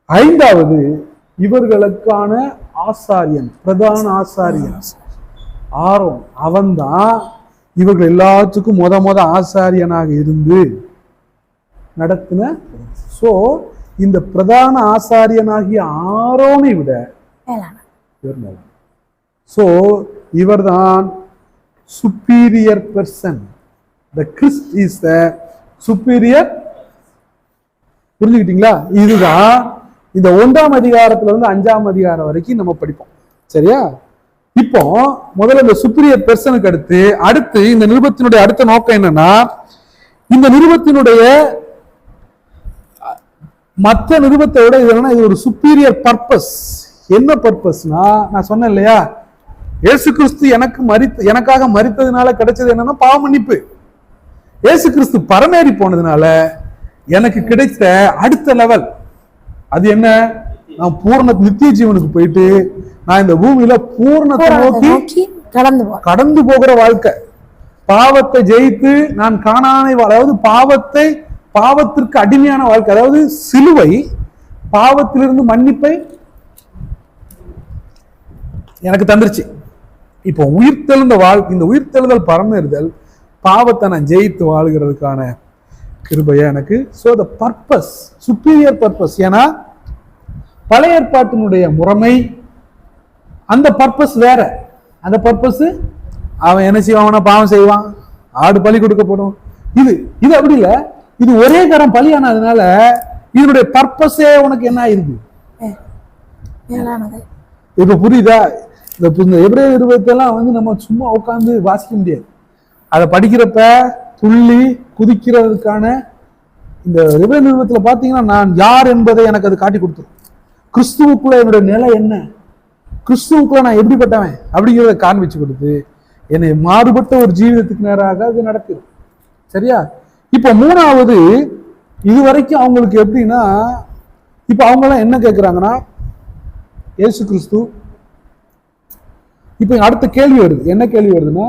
5வது, இவர்களுக்கான ஆசாரியன், பிரதான ஆசாரியன் ஆரோன். அவன்தான் இவர்கள் எல்லாத்துக்கும் முத ஆசாரியனாக இருந்து நடத்தின. சோ இந்த பிரதான ஆசாரியனாகிய ஆரோனை விட இவர் மேலான. சோ இவர்தான் superior person. The Christ is the superior. புரிஞ்சுக்கிட்டீங்களா? இதுதான் இந்த 1ஆம் அதிகாரத்துல இருந்து 5ஆம் அதிகாரம் வரைக்கும் நம்ம படிப்போம். சரியா? இப்போ முதல்ல இந்த சுப்பீரியர் பர்சனுக்கு அடுத்து இந்த நிருபத்தினுடைய அடுத்த நோக்கம் என்னன்னா, இந்த நிருபத்தினுடைய மற்ற நிருபத்தை விட இது என்னன்னா, இது ஒரு சுப்பீரியர் பர்பஸ். என்ன பர்பஸ்னா, நான் சொன்னேன் இல்லையா, இயேசு கிறிஸ்து எனக்காக மரித்ததுனால கிடைச்சது என்னன்னா பாவ மன்னிப்பு. இயேசு கிறிஸ்து பரமேறி போனதுனால எனக்கு கிடைத்த அடுத்த லெவல் அது என்ன? நான் பூர்ண நித்திய ஜீவனுக்கு போயிட்டு நான் இந்த பூமியில பூர்ணத்தை நோக்கி கடந்து போகிற வாழ்க்கை. பாவத்தை ஜெயித்து நான் காணானை, அதாவது பாவத்திற்கு அடிமையான வாழ்க்கை. அதாவது சிலுவை பாவத்திலிருந்து மன்னிப்பை எனக்கு தந்துருச்சு. இப்போ உயிர்த்தெழுந்த வாழ்க்கை, இந்த உயிர்த்தெழுதல் பரமேறுதல், பாவத்தை நான் ஜெயித்து வாழ்கிறதுக்கான கிருபையா எனக்கு. So the purpose, superior purpose. ஏன்னா பழைய ஏற்பாட்டினுடைய முறைமை, அந்த பர்பஸ் வேற. அந்த பர்பஸ் அவன் என்ன செய்வான்? பாவம் செய்வான், ஆடு பலி கொடுக்கப்படும். இது அப்படி இல்லை. இது ஒரே தரம் பலியானதுனால இதனுடைய பர்பஸே உனக்கு என்ன ஆயிருக்கு? இப்ப புரியுதா? இந்த எபிரேய நிருபத்தெல்லாம் நம்ம சும்மா உட்காந்து வாசிக்க முடியாது. அதை படிக்கிறப்ப துள்ளி குதிக்கிறதுக்கான இந்த எபிரேய நிருபத்துல பாத்தீங்கன்னா, நான் யார் என்பதை எனக்கு அது காட்டி கொடுத்துரும். கிறிஸ்துவுக்குள்ள என்னுடைய நிலை என்ன, கிறிஸ்துவுக்குள்ள நான் எப்படிப்பட்டவன் அப்படிங்கிறத காண்பிச்சு கொடுத்து என்னை மாறுபட்ட ஒரு ஜீவிதத்துக்கு நேராக அது நடக்குது. சரியா? இப்ப 3வது, இதுவரைக்கும் அவங்களுக்கு எப்படின்னா, இப்ப அவங்க எல்லாம் என்ன கேட்கிறாங்கன்னா, இயேசு கிறிஸ்து. இப்ப அடுத்த கேள்வி வருது. என்ன கேள்வி வருதுன்னா,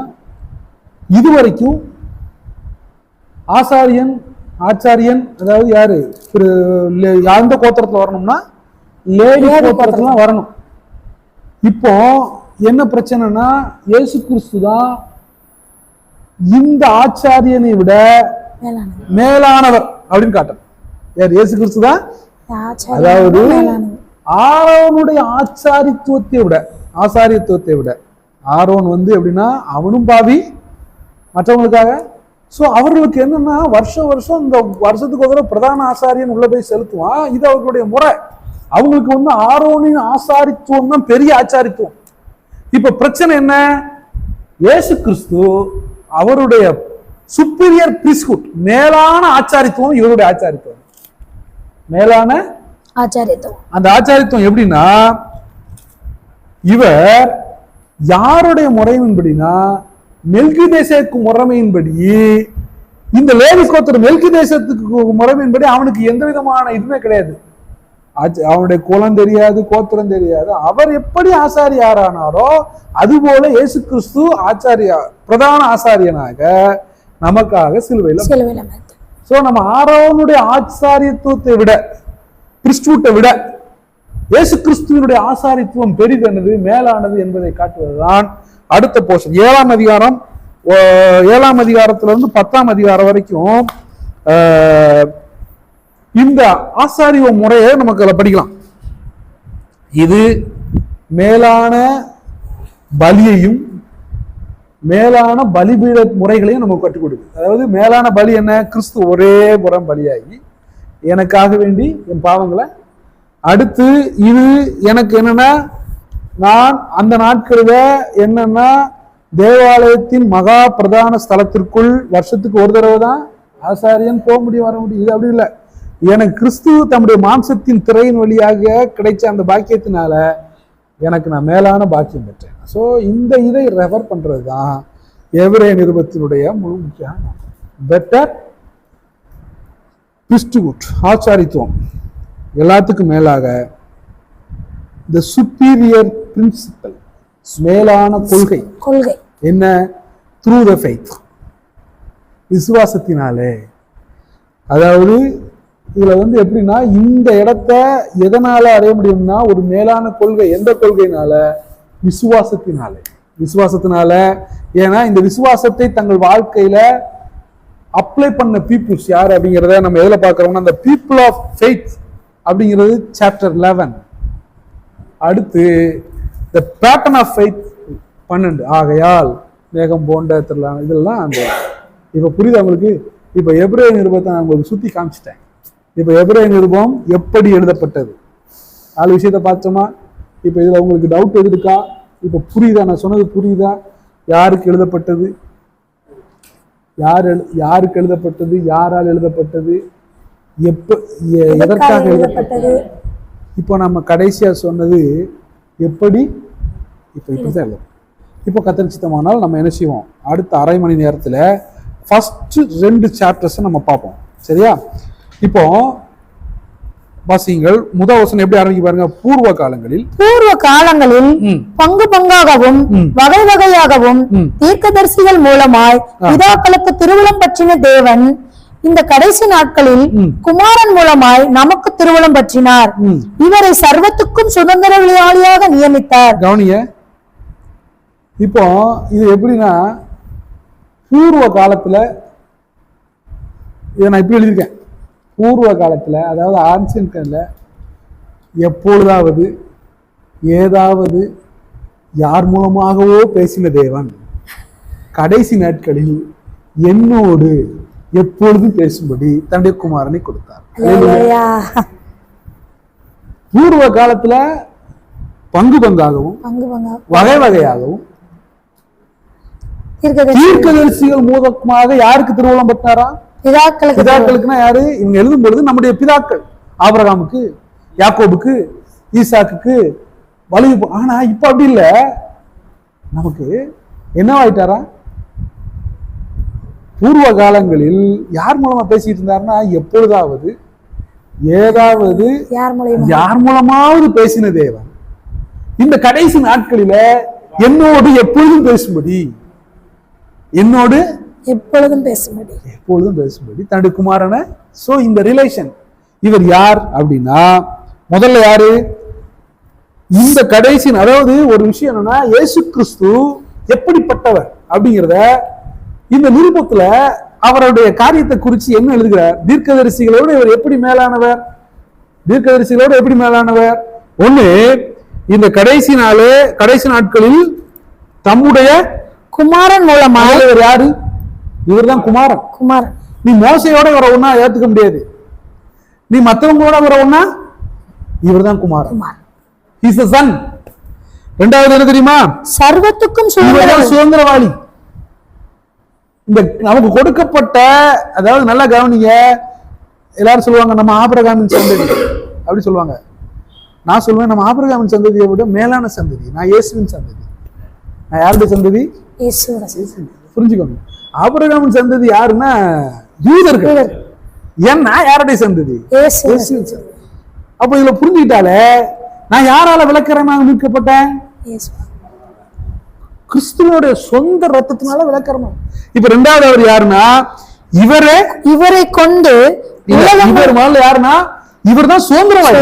இதுவரைக்கும் ஆச்சாரியன் அதாவது யாரு? அந்த கோத்திரத்துல வரணும்னா லேவி கோத்திரத்துல வரணும். இப்போ என்ன பிரச்சனைனா, இயேசு கிறிஸ்து தான் இந்த ஆச்சாரியனை விட மேலானவர் அப்படின்னு காட்டுற. யார்? இயேசு கிறிஸ்து தான். அதாவது ஆரோனுடைய ஆசாரியத்துவத்தை விட ஆரோன் எப்படின்னா, அவனும் பாவி, மற்றவங்களுக்காக. ஸோ அவர்களுக்கு என்னன்னா வருஷம் இந்த வருஷத்துக்கு ஒரு பிரதான ஆசாரியன் உள்ள போய் செலுத்துவான். இது அவர்களுடைய முறை. அவங்களுக்கு ஆரோனின் ஆசாரித்துவம் தான் பெரிய ஆச்சாரித்துவம். இப்ப பிரச்சனை என்ன? இயேசு கிறிஸ்து அவருடைய சுப்பீரியர் பிரிஸ்குட், மேலான ஆச்சாரித்துவம் இவருடைய ஆச்சாரித்துவம். மேலான ஆச்சாரித்துவம். அந்த ஆச்சாரித்துவம் எப்படின்னா, இவர் யாருடைய முறையின்படினா மெல்கிதேசேக்கு முறைமையின்படி, இந்த லேவி கோத்திரம் மெல்கிதேசத்துக்கு முறைமையின்படி அவனுக்கு எந்த விதமான இதுவுமே கிடையாது. அவனுடைய குலம் தெரியாது, கோத்திரம் தெரியாது. அவர் எப்படி ஆசாரியாரானாரோ அதுபோல இயேசு கிறிஸ்து பிரதான ஆசாரியனாக நமக்காக சிலுவையில். சோ நம்ம ஆரோனுடைய ஆசாரியத்துவத்தை விட, பிரிஸ்டூட்டை விட இயேசு கிறிஸ்துவனுடைய ஆசாரித்துவம் பெரிதானது, மேலானது என்பதை காட்டுவதுதான் அடுத்த போர்ஷன். 7ஆம் அதிகாரம், 7ஆம் அதிகாரத்திலிருந்து 10ஆம் அதிகாரம் வரைக்கும் இந்த ஆசாரிய முறையை நமக்கு அதில் படிக்கலாம். இது மேலான பலியையும் மேலான பலிபீட முறைகளையும் நமக்கு கற்றுக் கொடுக்குது. அதாவது மேலான பலி என்ன? கிறிஸ்து ஒரே புறம் பலியாகி எனக்காக வேண்டி என் பாவங்களை, அடுத்து இது எனக்கு என்னன்னா, நான் அந்த நாட்களில் என்னன்னா தேவாலயத்தின் மகா பிரதான ஸ்தலத்திற்குள் வருஷத்துக்கு ஒரு தடவை தான் ஆசாரியன் போக முடியும், வர முடியும். இது அப்படி இல்லை. எனக்கு கிறிஸ்து தம்முடைய மாம்சத்தின் திரையின் வழியாக கிடைச்ச அந்த பாக்கியத்தினால எனக்கு நான் மேலான பாக்கியம் பெற்றேன். ஸோ இந்த இதை ரெஃபர் பண்றது தான் எபிரேய நிருபத்தினுடைய முழு முக்கியம். பெட்டர் பிரிஸ்டுஹுட், ஆச்சாரித்துவம், எல்லாத்துக்கும் மேலாக தி சுப்பீரியர் பிரின்சிபல், மேலான கொள்கை என்ன? த்ரூ த ஃபெய்த், விசுவாசத்தினாலே. அதாவது இதுல எப்படின்னா, இந்த இடத்த எதனால அடைய முடியும்னா ஒரு மேலான கொள்கை. எந்த கொள்கைனால? விசுவாசத்தினால. ஏன்னா இந்த விசுவாசத்தை தங்கள் வாழ்க்கையில அப்ளை பண்ண பீப்புள்ஸ் யார் அப்படிங்கிறத நம்ம எதுல பாக்குறோம்னா, அந்த பீப்புள் ஆஃப் ஃபெய்த் அப்படிங்கிறது சாப்டர் 11. அடுத்து த பேட்டர்ன் ஆஃப் ஃபெய்த் 12. ஆகையால் மேகம் போன்ற இதெல்லாம் அந்த இப்ப புரியுது உங்களுக்கு? இப்ப எபிரேய நிருபத்தை நான் உங்களுக்கு சுத்தி காமிச்சிட்டேன். இப்ப எபிரேய நிருபம் எப்படி எழுதப்பட்டது 4 விஷயத்த பார்த்தோமா? இப்ப இதுல உங்களுக்கு டவுட் எது இருக்கா? இப்ப புரியுதா? நான் சொன்னது புரியுதா? யாருக்கு எழுதப்பட்டது, யாருக்கு எழுதப்பட்டது, யாரால் எழுதப்பட்டது, எதற்காக எழுதப்பட்டது? இப்போ நம்ம கடைசியா சொன்னது எப்படி, இப்படிதான் எழுதும். இப்போ கத்தரிச்சித்தமானால் நம்ம என்ன செய்வோம்? அடுத்த அரை மணி நேரத்துல ஃபர்ஸ்ட் 2 சாப்டர்ஸ் நம்ம பார்ப்போம். சரியா? இப்போ வாசிங்கள். முதல் வசனம் எப்படி ஆரம்பிக்க பாருங்க. பூர்வ காலங்களில் பங்கு பங்காகவும் வகை வகையாகவும் தீர்க்கதரிசிகள் மூலமாய் பிதாக்களுக்கு திருவுளம் பற்றின தேவன் இந்த கடைசி நாட்களில் குமாரன் மூலமாய் நமக்கு திருவுளம் பற்றினார். இவரை சர்வத்துக்கும் சுதந்திர விளையாளியாக நியமித்தார். கவனிய. இப்போ இது எப்படின்னா, பூர்வ காலத்துல இதை நான் இப்படி எழுதியிருக்கேன். பூர்வ காலத்துல, அதாவது ஆன்சியன்ல எப்பொழுதாவது ஏதாவது யார் மூலமாகவோ பேசின தேவன் கடைசி நாட்களில் என்னோடு எப்பொழுதும் பேசும்படி தன்னுடைய குமாரனை கொடுத்தார். பூர்வ காலத்துல பங்கு பங்காகவும் வகை வகையாகவும் தீர்க்கதரிசிகள் மூலமாக யாருக்கு திருவுளம் பற்றினாரா? பிதாக்களுக்குன்னா யாரு? இவங்க எழுதும் பொழுது நம்முடைய பிதாக்கள், ஆபிரகாமுக்கு, யாக்கோபுக்கு, ஈசாக்குக்கு வலி. ஆனா இப்ப அப்படி இல்ல. நமக்கு என்னவாயிட்டாரா? பூர்வ காலங்களில் யார் மூலமா பேசிட்டு இருந்தாருன்னா, எப்பொழுதாவது ஏதாவது யார் மூலமாவது பேசின தேவன் இந்த கடைசி நாட்களில என்னோடு எப்பொழுதும் பேசும்படி, என்னோடு எப்பொழுதும் பேசும்படி தன்னுடைய குமாரனை. சோ இந்த ரிலேஷன், இவர் யார் அப்படின்னா, முதல்ல யாரு? இந்த கடைசி, அதாவது ஒரு விஷயம் என்னன்னா, இயேசு கிறிஸ்து எப்படிப்பட்டவர் அப்படிங்கிறத இந்த நிருபத்துல அவருடைய காரியத்தை குறித்து என்ன எழுதுகிறார்? தீர்க்கதரிசிகளோடு இவர் எப்படி மேலானவர்? தீர்க்கதரிசிகளோடு எப்படி மேலானவர்? ஒண்ணு, இந்த கடைசி நாட்களில் தம்முடைய குமாரன் மூலமாக. யாரு? இவர்தான் குமாரன். குமாரன். நீ மோசையோட வர ஒன்னா ஏத்துக்க முடியாது, நீ மற்றவங்களோட வர ஒன்னா இவர்தான் குமாரன். He's the son. இரண்டாவது என்ன தெரியுமா? சர்வத்துக்கும் சுதந்திரவாளி. இந்த நமக்கு கொடுக்கப்பட்ட, அதாவது நல்லா கவனிங்க, எல்லாரும் சொல்லுவாங்க நம்ம ஆபிரகாமின் சந்ததி அப்படி சொல்லுவாங்க. நான் சொல்லுவேன் நம்ம ஆபிரகாமின் சந்ததியை விட மேலான சந்ததி, நான் இயேசுவின் சந்ததி. நான் யாருடைய சந்ததி? புரிஞ்சுக்கோங்க. ஆபிரகாமின் சந்ததி யாருன்னா யூதர்கள். ஏன்னா யாருடைய சந்ததி? இயேசுவின் சந்ததி. அப்ப இதுல புரிஞ்சுக்கிட்டாலே நான் யாரால விளக்கறேன்னா மீட்கப்பட்டேன்? கிறிஸ்துவோட சொந்த ரத்தத்தினால விளக்கறணும். இப்ப ரெண்டாவது அவர் யாருன்னா இவரை கொண்டு இவர் முதல்ல யாருன்னா இவர்தான் சுதந்திரவாளி.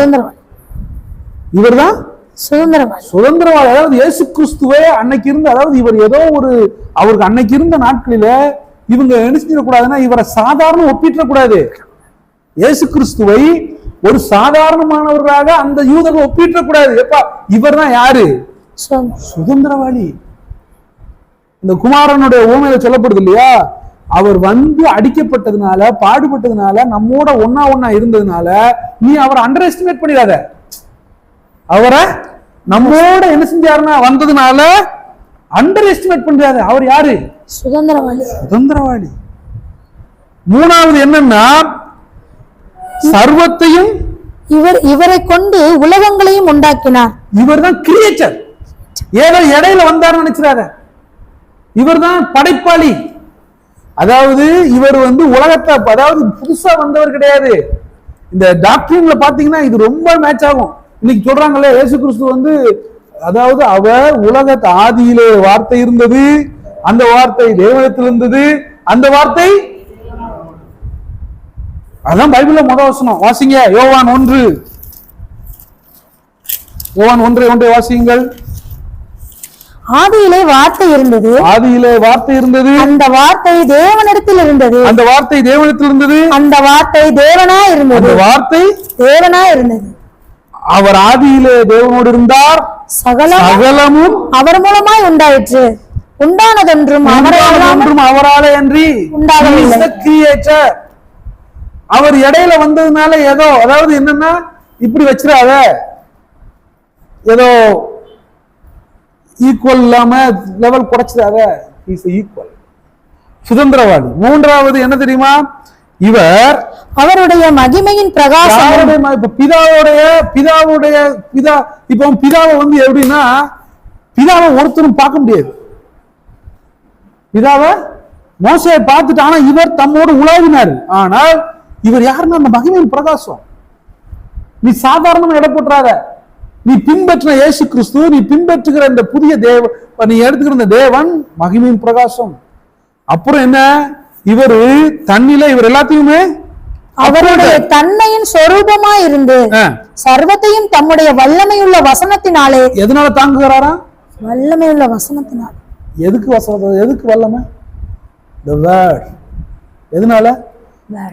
இவர்தான் சுதந்திரவாளி. அதாவது இயேசு கிறிஸ்துவே அன்னைக்கு இருந்த, அதாவது இவர் ஏதோ ஒரு அவருக்கு அன்னைக்கு இருந்த நாட்களில இவங்க நினைச்சிடக்கூடாதுன்னா இவரை சாதாரண ஒப்பிட்டக்கூடாது. இயேசு கிறிஸ்துவை ஒரு சாதாரணமானவர்களாக அந்த யூதர்கள் ஒப்பிட்டக்கூடாது. எப்பா இவர் தான் யாரு? சுதந்திரவாளி. இந்த குமாரனுடைய ஓமையில சொல்லப்படுது இல்லையா, அவர் வந்து அடிக்கப்பட்டதுனால பாடுபட்டதுனால நம்மோட ஒன்னா இருந்ததுனால நீ அவரை அண்டர் எஸ்டிமேட் பண்ணிடாத. அவரை நம்மோட என்ன செஞ்சாருன்னா வந்ததுனால அண்டர் எஸ்டிமேட் பண்றாரு. அவர் யாரு? சுதந்திரவாளி. மூணாவது என்னன்னா சர்வத்தையும் இவரை கொண்டு உலகங்களையும் உண்டாக்கினார். இவர் தான் கிரியேட்டர். ஏதோ இடையில வந்தார் நினைச்சாரு. இவர் தான் படைப்பாளி. அதாவது இவர் வந்து உலகத்தை, அதாவது புதுசா வந்தவர் கிடையாது. இந்த டாக்டரின்ல பாத்தீங்கன்னா இது ரொம்ப மேட்ச் ஆகும். இன்னைக்கு சொல்றாங்கல்ல இயேசு கிறிஸ்து வந்து, அதாவது அவர் உலகத்தை ஆதியிலே வார்த்தை இருந்தது, அந்த வார்த்தை தேவனிடத்தில் இருந்தது, அந்த வார்த்தை, அதான் பைபிள்ல முதல் வசனம். வாசிங்க யோவான் 1 வாசியுங்கள். ஆதியிலே வார்த்தை இருந்தது, அந்த வார்த்தை தேவனிடத்தில் இருந்தது, அந்த வார்த்தை தேவனாய் இருந்தது. அவர் ஆதியிலே தேவனோடு இருந்தார், சகலமும் அவர் மூலமாய் உண்டாயிற்று, உண்டானதொன்றும் அவராலே அன்றி உண்டாகவில்லை. அவர் இடையில வந்ததுனால ஏதோ, அதாவது என்னன்னா இப்படி வச்சிடாத, ஏதோ ஈக்குவல் இல்லாம லெவல் குறைச்சிடாத. ஈக்குவல் சுதந்திரவாளி. மூன்றாவது என்ன தெரியுமா? இவர் அவருடைய மகிமையின் பிரகாசம். இப்ப பிதாவை வந்து எப்படின்னா, பிதாவை ஒருத்தரும் பார்க்க முடியாது. பிதாவை மோசையை பார்த்துட்டு, ஆனா இவர் தம்மோடு உலாவினார். ஆனால் இவர் யாருன்னா அந்த மகிமையின் பிரகாசம். நீ சாதாரணமா இட போட்டுறாத. நீ பின்பற்றின இயேசு கிறிஸ்து, நீ பின்பற்றுகிற இந்த புதிய நீ எடுத்துக்கிற இந்த தேவன் மகிமையின் பிரகாசம். அப்புறம் என்ன? இவர் தண்ணில இவர் எல்லாத்தையுமே அவருடைய தன்மையின் சொரூபமா இருந்து சர்வத்தையும் தம்முடைய வல்லமையுள்ள வசனத்தினாலே. எதனால தாங்குகிறாரா? வல்லமையுள்ள வசனத்தினால். எதுக்கு வல்லமை? The word. எதனால?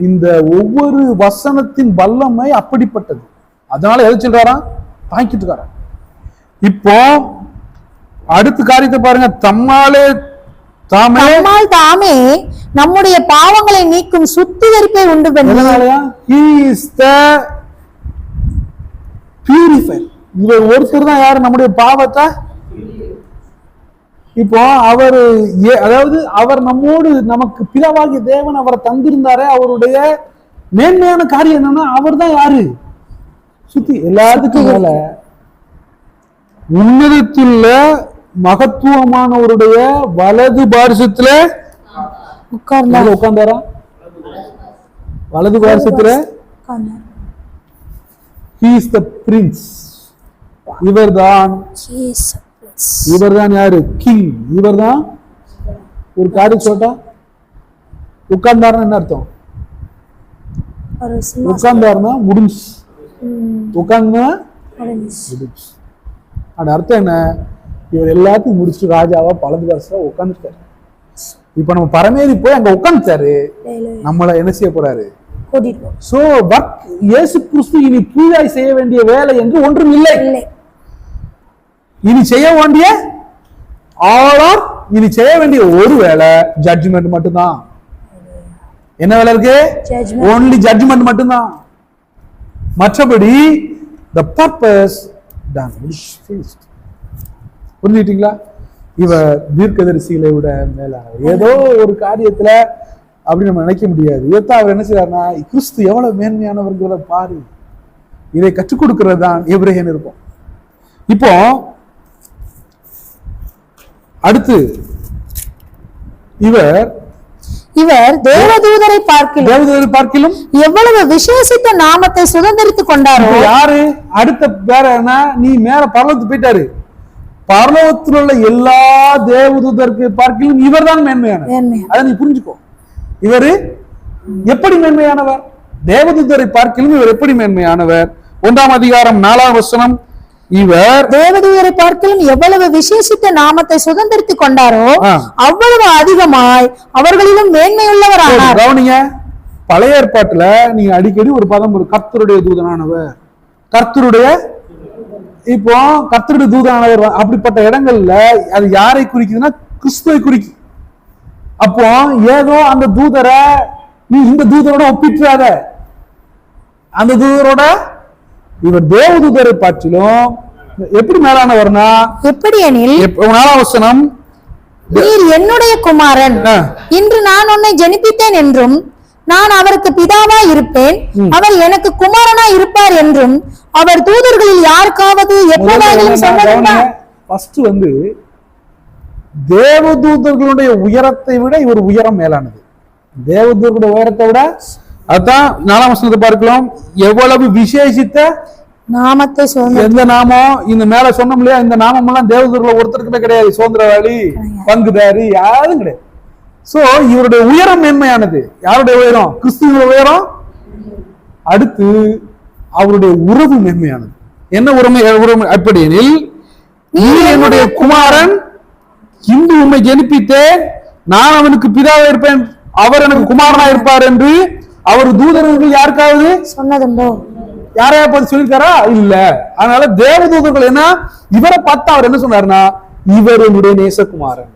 இந்த ஒவ்வொரு வசனத்தின் வல்லமை அப்படிப்பட்டது. அதனால எது சொல்றாரா? தாங்கிட்டு இருக்காரா. இப்போ அடுத்த காரியத்தை பாருங்க. தம்மால் தாமே நம்முடைய பாவங்களை நீக்கும் சுத்திகரிப்பை உண்டு பண்ணுகிறார். He is the purifier. இவர் ஒருத்தர் தான் யாரு நம்முடைய பாவத்தை. இப்போ அவர், அதாவது அவர் நம்மோடு, நமக்கு பிதாவாகிய தேவன் அவரை தந்திருந்தாரே, அவருடைய மேன்மையான காரியம் என்னன்னா அவர் தான் யாரு? சுத்தி எல்லாத்துக்கும் மேல உன்னதத்துள்ள மகத்துவமானவருடைய வலது பார்சத்துல உட்கார்ந்தாரா? வலது பார்சத்துல He is the prince. இவர்தான் யாரு? கிங். இவர்தான். ஒரு காரியம் சொல்லிட்டா, உட்கார்ந்தாருன்னா என்ன அர்த்தம்? உட்கார்ந்தாருன்னா முடிஞ்சு. உட்கார்ந்தா முடிஞ்சு. அது அர்த்தம் என்ன? இவர் எல்லாத்தையும் முடிச்சுட்டு ராஜாவா பலது வருஷம் உட்காந்துட்டாரு. இப்ப நம்ம பரமேறி போய் அங்க உட்காந்துட்டாரு, நம்மள என்ன செய்ய போறாரு? சோ இயேசு கிறிஸ்து இனி புதிதாய் செய்ய வேண்டிய வேலை என்று ஒன்றும் இல்லை. இனி செய்ய வேண்டிய ஒரு வேலை ஜட்ஜ்மெண்ட் மட்டும்தான். என்ன வேலை இருக்கு? Judgment. only judgment மட்டும்தான். மற்றபடி the purpose done. புரிஞ்சுக்கிட்டீங்களா? இவர் தீர்க்கதரிசிகளை விட மேலானவர். ஏதோ ஒரு காரியத்துல அப்படி நம்ம நினைக்க முடியாது. இதைத்தான் அவர் என்ன செய்யறாருன்னா, கிறிஸ்து எவ்வளவு மேன்மையானவர்கிறத பாரு, இதை கற்றுக் கொடுக்கிறது தான் எபிரேய நிருபம். இப்போ அடுத்து இவர் தேவதூதரை பார்க்கிலும் எவ்வளவு விசேஷித்த நாமத்தை சுதந்திரித்துக் கொண்டாரோ. யாரு அடுத்த பேர என்ன, நீ மேல பரலோகத்துக்கு போயிட்டாரு. பரலோகத்தில் உள்ள எல்லா தேவதூதருக்கு பார்க்கிலும் இவர் தான் மேன்மையானவர். அதை நீ புரிஞ்சுக்கோ. இவர் எப்படி மேன்மையானவர்? தேவதூதரை பார்க்கிலும் இவர் எப்படி மேன்மையானவர்? 1 அதிகாரம் 4 வசனம், இவர் தேவதூதரை பார்க்கிலும் எவ்வளவு விசேஷித்த நாமத்தை சுதந்திரித்துக் கொண்டாரோ அவ்வளவு அதிகமாய் அவர்களிலும் மேன்மையுள்ளவர் ஆனார். கவனிங்க, பழைய ஏற்பாட்டுல நீங்க அடிக்கடி ஒரு பதம், ஒரு கர்த்தருடைய தூதனானவர், கர்த்தருடைய தூதனானவர். அப்படிப்பட்ட இடங்கள்ல அது யாரை குறிக்குதுன்னா கிறிஸ்துவை குறிக்கு. அப்போ ஏதோ அந்த தூதரை நீ இந்த தூதரோட ஒப்பிட்டாத. அந்த தூதரோட இவர் தேவதூதரை பார்த்திலும் எப்படி மேலானவர்னா, எப்படி எனில் 4 வசனம், நீர் என்னுடைய குமாரன், இன்று நான் உன்னை ஜனிப்பித்தேன் என்றும் நான் அவருக்கு பிதாவா இருப்பேன், அவர் எனக்கு குமாரனா இருப்பார் என்றும் அவர் தூதர்களில் யாருக்காவது எப்போதாகிலும் சொன்னதுண்டா? ஃபர்ஸ்ட் தேவதூதர்களுடைய உயரத்தை விட இவர் உயரம் மேலானது. தேவதூதர்களுடைய உயரத்தை விட, அதான் 4 வசனத்தை பார்க்கலாம், எவ்வளவு விசேஷித்த நாமத்தை எந்த நாமம் இந்த மேல சொன்னோம் இல்லையா, இந்த நாமம் எல்லாம் தேவதூதர்களை ஒருத்தருக்குமே கிடையாது. சுதந்திரவாளி, பங்குதாரி, யாரும் கிடையாது. சோ இவருடைய உயரம் மேன்மையானது. யாருடைய உயரம்? கிறிஸ்துவோட உயரம். அடுத்து அவருடைய உறவு மேன்மையானது. என்ன உறவு? அப்படி எனில் நீ என்னுடைய குமாரன், இன்று உண்மை ஜனிப்பித்தேன், நான் அவனுக்கு பிதாவா இருப்பேன், அவர் எனக்கு குமாரனா இருப்பார் என்று அவர் தூதர்கள் யாருக்காவது சொன்னதுண்டோ? யாரையா பார்த்து சொல்லிருக்காரா? இல்ல. அதனால தேவதூதர்கள் என்ன, இவரை பார்த்தா அவர் என்ன சொன்னாருன்னா, இவர் என்னுடைய நேசகுமாரன்,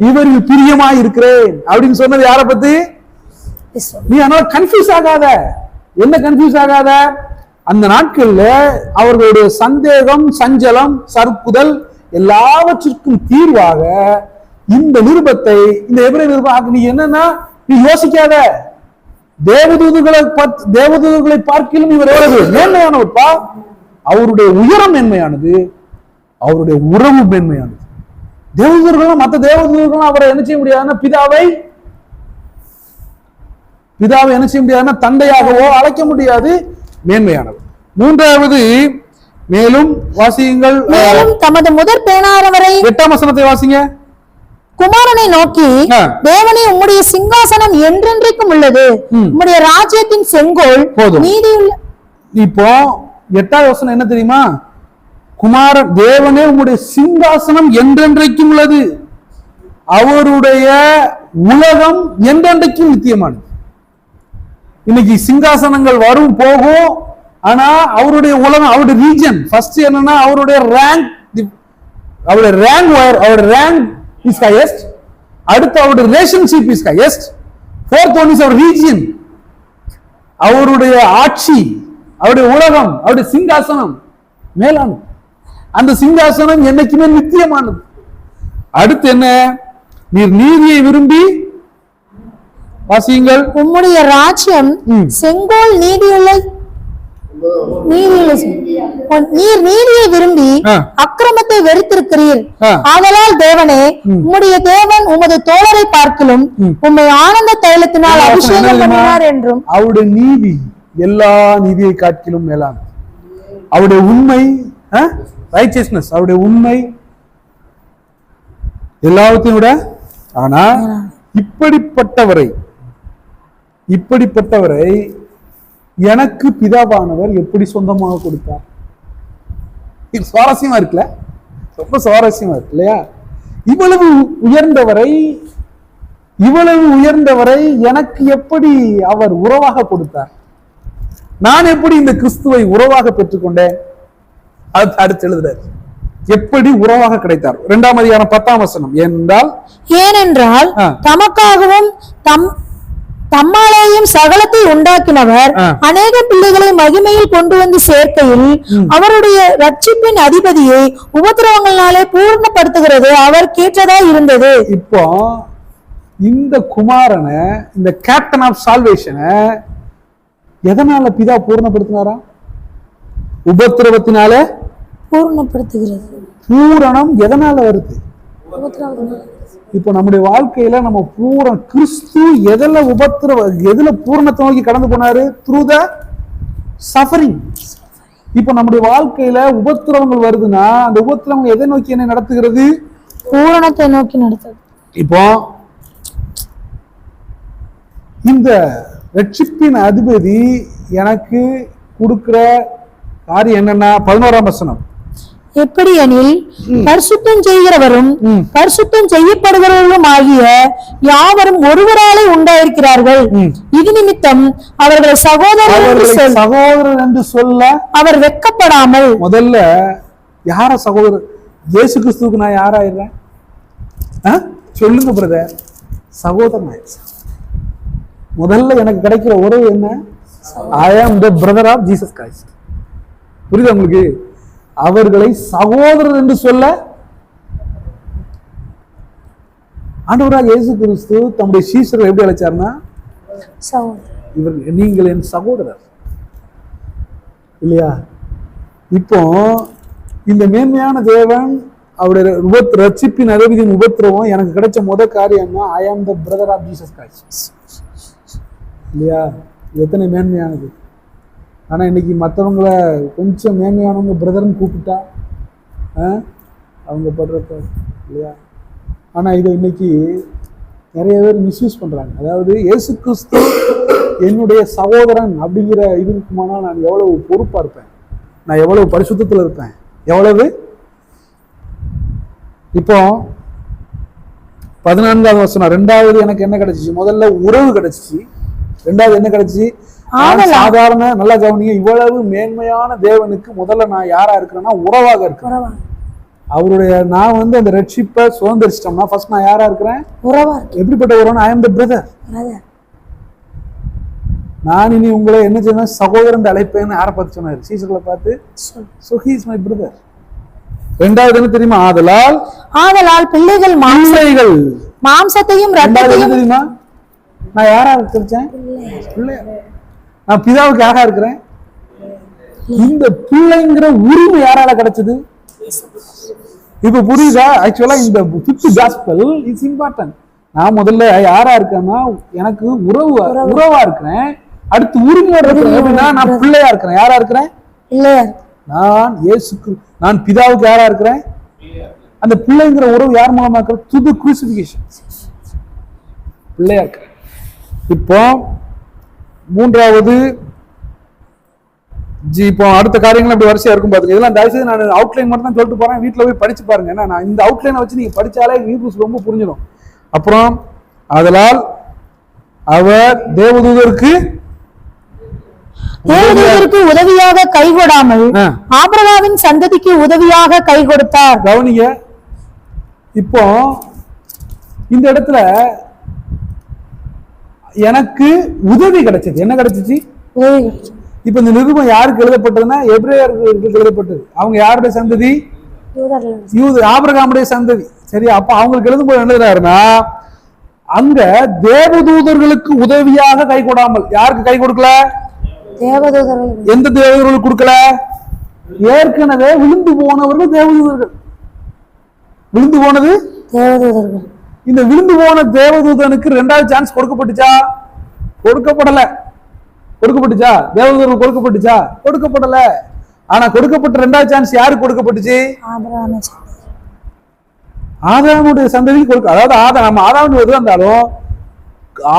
இவரில் பிரியமா இருக்கிறேன் அப்படின்னு சொன்னது யாரை பத்தி? நீ அதனால கன்ஃபியூஸ் ஆகாத. என்ன கன்ஃபியூஸ் ஆகாத? அந்த நாட்கள்ல அவர்களுடைய சந்தேகம், சஞ்சலம், சறுக்குதல் எல்லாவற்றிற்கும் தீர்வாக இந்த நிருபத்தை, இந்த எபிரேய நிருபம் நீ என்னன்னா, நீ யோசிக்காத. தேவதூதர்களை பார்க்கிலும் இவர் எவ்வளவு மேன்மையானவர்ப்பா. அவருடைய உயரம் மேன்மையானது, அவருடைய உறவு மேன்மையானது. தேவதூதர்களும் மற்ற தேவதூதர்களும் அவரை என்ன செய்ய முடியாதுன்னா, பிதாவை என்ன செய்ய முடியாதுன்னா தந்தையாகவோ அழைக்க முடியாது. மேன்மையானது. 3வது, மேலும் வாசியுங்கள், மேலும் தமது முதற் பேனானவரை 8 வசனத்தை வாசிங்க. குமாரனை நோக்கி, தேவனே உம்முடைய சிங்காசனம் என்றென்றைக்கும் உள்ளது, உம்முடைய ராஜ்யத்தின் செங்கோல் நீதியுள்ள. இப்போ 8வது வசனம் என்ன தெரியுமா? குமாரன், தேவனே உம்முடைய சிங்காசனம் என்றென்றைக்கும் உள்ளது, அவருடைய உலகம் என்றென்றைக்கும் நித்தியமானது. இன்னைக்கு சிங்காசனங்கள் வரும் போகும், ஆனா அவருடைய உலகம், அவருடைய ரீஜன் ஃபர்ஸ்ட் என்னன்னா அவருடைய ரேங்க், அவருடைய ரேங்க் இஸ் ஹையஸ்ட். அடுத்து அவருடைய relationship is highest. 4th one is our region. அவருடைய ஆட்சி, அவருடைய உலகம், அவருடைய சிங்காசனம் மேலானது. அந்த சிங்காசனம் என்னைக்குமே நித்தியமானது. அடுத்து என்ன? நீர் நீதியை விரும்பி வாசியுங்கள், உம்முடைய ராஜ்யம் செங்கோல் நீதியுள்ள. நீர் நீதியை விரும்பி அக்கிரமத்தை வெறுத்திருக்கிறீர். ஆதலால் தேவனே, உம்முடைய தேவன் உமது தோழரை பார்க்கிலும் உம்மை ஆனந்த தைலத்தினால் அபிஷேகம் பண்ணினார் என்றும். அவருடைய நீதி எல்லா நீதியை காட்டிலும் மேலான, அவருடைய உண்மை, ரைச்சியஸ்னஸ், அவருடைய உண்மை எல்லாவற்றையும் விட. ஆனா இப்படிப்பட்டவரை எனக்கு பிதாவானவர் எப்படி சொந்தமாக கொடுத்தார்? இது சுவாரஸ்யமா இருக்குல்ல? ரொம்ப சுவாரஸ்யமா இருக்கு இல்லையா? இவ்வளவு உயர்ந்தவரை எனக்கு எப்படி அவர் உறவாக கொடுத்தார்? நான் எப்படி இந்த கிறிஸ்துவை உறவாக பெற்றுக்கொண்டேன்? அடுத்து எழுதுறார், எப்படி உறவாக கிடைத்தார். 2 அதிகாரம் 10 வசனம். ஏனென்றால் தமக்காகவும் தம்மாலேயும் சகலத்தை உண்டாக்கினவர் அநேக பிள்ளைகளை மகிமையில் கொண்டு வந்து சேர்க்கையில் அவருடைய ரட்சிப்பின் அதிபதியை உபத்திரவங்களினாலே பூர்ணப்படுத்துகிறது அவர் கேட்டதா இருந்தது. இப்போ இந்த குமாரனை, இந்த கேப்டன் ஆஃப் சால்வேஷனை எதனால பிதா பூர்ணப்படுத்தினாரா? உபத்திரவத்தினால பூர்ணப்படுத்துகிறது. பூரணம் எதனால வருது? இப்போ நம்முடைய வாழ்க்கையில நம்ம கிறிஸ்து எதுல பூரணத்தை நோக்கி கடந்து போனாரு? Through the suffering. இப்போ நம்முடைய வாழ்க்கையில உபத்திரவங்கள் வருதுன்னா அந்த உபத்திரவங்கள் எதை நோக்கி என்ன நடத்துகிறது? பூரணத்தை நோக்கி நடத்துது. இப்போ இந்த ரட்சிப்பின் அதிபதி எனக்கு கொடுக்கிற காரியம் என்னன்னா 11ஆம் வசனம், எப்படி எனில் பரிசுத்தம் செய்கிறவரும் பரிசுத்தம் செய்யப்படுகிறவர்களும் ஆகிய யாவரும் ஒருவராலே உண்டாயிருக்கிறார்கள். இது நிமித்தம் அவர்களை சகோதரர் என்று சொல்ல அவர் வெட்கப்படாமல். முதல்ல யார சகோதரர்? இயேசு கிறிஸ்துவுக்கு நான் யாராயிடுறேன்? சொல்லுங்க பிரதர். சகோதரன். முதல்ல எனக்கு கிடைக்கிற உறவு என்ன? I am the brother of Jesus Christ. புரியுதா உங்களுக்கு? அவர்களை சகோதரர் என்று சொல்ல ஆண்டவராக இயேசு கிறிஸ்து தம்முடைய சீஷர்கள் எப்படி அழைச்சார்னா, நீங்கள் என் சகோதரர் இல்லையா? இப்போ இந்த மேன்மையான தேவன் அவருடைய ரட்சிப்பின் அதிபதியின் உபத்திரவம் எனக்கு கிடைச்ச முதல் காரியம்னா I am the brother of Jesus Christ இல்லையா? எத்தனை மேன்மையானது. ஆனா இன்னைக்கு மற்றவங்களை கொஞ்சம் மேன்மையானவங்க பிரதர்ன்னு கூப்பிட்டா அவங்க படுறப்ப இல்லையா? ஆனா இதை இன்னைக்கு நிறைய பேர் மிஸ்யூஸ் பண்றாங்க. அதாவது இயேசு கிறிஸ்து என்னுடைய சகோதரன் அப்படிங்கிற இது இருக்குமானால் நான் எவ்வளவு பொறுப்பா இருப்பேன், நான் எவ்வளவு பரிசுத்தத்துல இருப்பேன், எவ்வளவு. இப்போ 14ஆவது வசனம், ரெண்டாவது எனக்கு என்ன கிடைச்சிச்சு? முதல்ல உறவு கிடைச்சிச்சு. ரெண்டாவது என்ன கிடைச்சி? சாதாரண, நல்லா கவனிங்க, இவ்வளவு மேன்மையான தேவனுக்கு முதல்ல நான் யாரா இருக்கிறேன்னா உறவாக இருக்கிறேன். அவருடைய நான் அந்த ரட்சிப்பை சுதந்திரிச்சிட்டோம்னா ஃபர்ஸ்ட் நான் யாரா இருக்கிறேன்? உறவா. எப்படிப்பட்ட உறவுனா ஐ அம் தி பிரதர். நான் இனி உங்களை என்ன செய்வேன்? சகோதரன் அழைப்பேன்னு யாரை பார்த்து சொன்னாரு? சீசர்களை பார்த்து. So he is my brother. ரெண்டாவது என்ன தெரியுமா? ஆதலால் பிள்ளைகள் மாம்சத்தையும் இரத்தத்தையும் தெரியுமா? நான் யாரா இருக்கிறேன்? பிள்ளையா. நான் பிதாவுக்கு யாரா இருக்கிறேன்? இந்த பிள்ளைங்கிற உரிமை யாரால கிடைச்சது? இப்ப புரியுதா? ஆக்சுவலா இந்த ஃபிஃப்த் காஸ்பல் இஸ் இம்பார்ட்டன்ட். நான் முதல்ல யாரா இருக்கேன்னா எனக்கு உறவா இருக்கிறேன். அடுத்து உரிமையோட இருக்கிறேன். நான் பிள்ளையா இருக்கிறேன். யாரா இருக்கிறேன்? நான் பிதாவுக்கு யாரா இருக்கிறேன்? அந்த பிள்ளைங்கிற உறவு யார் மூலமா இருக்கிற? Through the crucifixion. பிள்ளையா இருக்கிறேன். இப்போ மூன்றாவது இப்போ அடுத்த காரியங்கள் அப்படி வரிசையா இருக்கும் பாத்துங்க. இதெல்லாம் தயவுசெய்து நான் அவுட்லைன் மட்டும் தான் சொல்லிட்டு போறேன். வீட்டுல போய் படிச்சு பாருங்க. ஏன்னா நான் இந்த அவுட்லைனை வச்சு நீங்க படிச்சாலே ஹீப்ரூஸ் ரொம்ப புரிஞ்சிடும். அப்புறம் ஆதலால் அவர் தேவதூதருக்கு உதவியாக கை கொடாமல் ஆபிரகாமின் சந்ததிக்கு உதவியாக கை கொடுத்தார். கவனிங்க, இப்போ இந்த இடத்துல எனக்கு உதவி கிடைச்சது. என்ன கிடைச்சிச்சு? இப்ப இந்த நிருபம் யாருக்கு எழுதப்பட்டதுன்னா எபிரேயருக்கு எழுதப்பட்டது. அவங்க யாருடைய சந்ததி? ஆபிரகாமுடைய சந்ததி. சரி, அப்ப அவங்களுக்கு எழுதும்போது என்ன எழுதுறாருன்னா, அங்க தேவதூதர்களுக்கு உதவியாக கை கொடாமல். யாருக்கு கை கொடுக்கல? எந்த தேவதூதர்களுக்கு கொடுக்கல? ஏற்கனவே விழுந்து போனவர்கள் தேவதூதர்கள். விழுந்து போனது தேவதூதர்கள். இந்த விழுந்து போன தேவதூதனுக்கு ரெண்டாவது சான்ஸ் கொடுக்கப்பட்டுச்சா? கொடுக்கப்படல. கொடுக்கப்பட்டுச்சா? தேவதூதர்கள் கொடுக்கப்பட்டுச்சா? கொடுக்கப்படல. ஆனா கொடுக்கப்பட்ட ரெண்டாவது சான்ஸ் யாருக்கு கொடுக்கப்பட்டுச்சு? ஆதாமுடைய சந்ததிக்கு கொடுக்க. அதாவது நம்ம ஆதாமுடைய உதவி இருந்தாலும்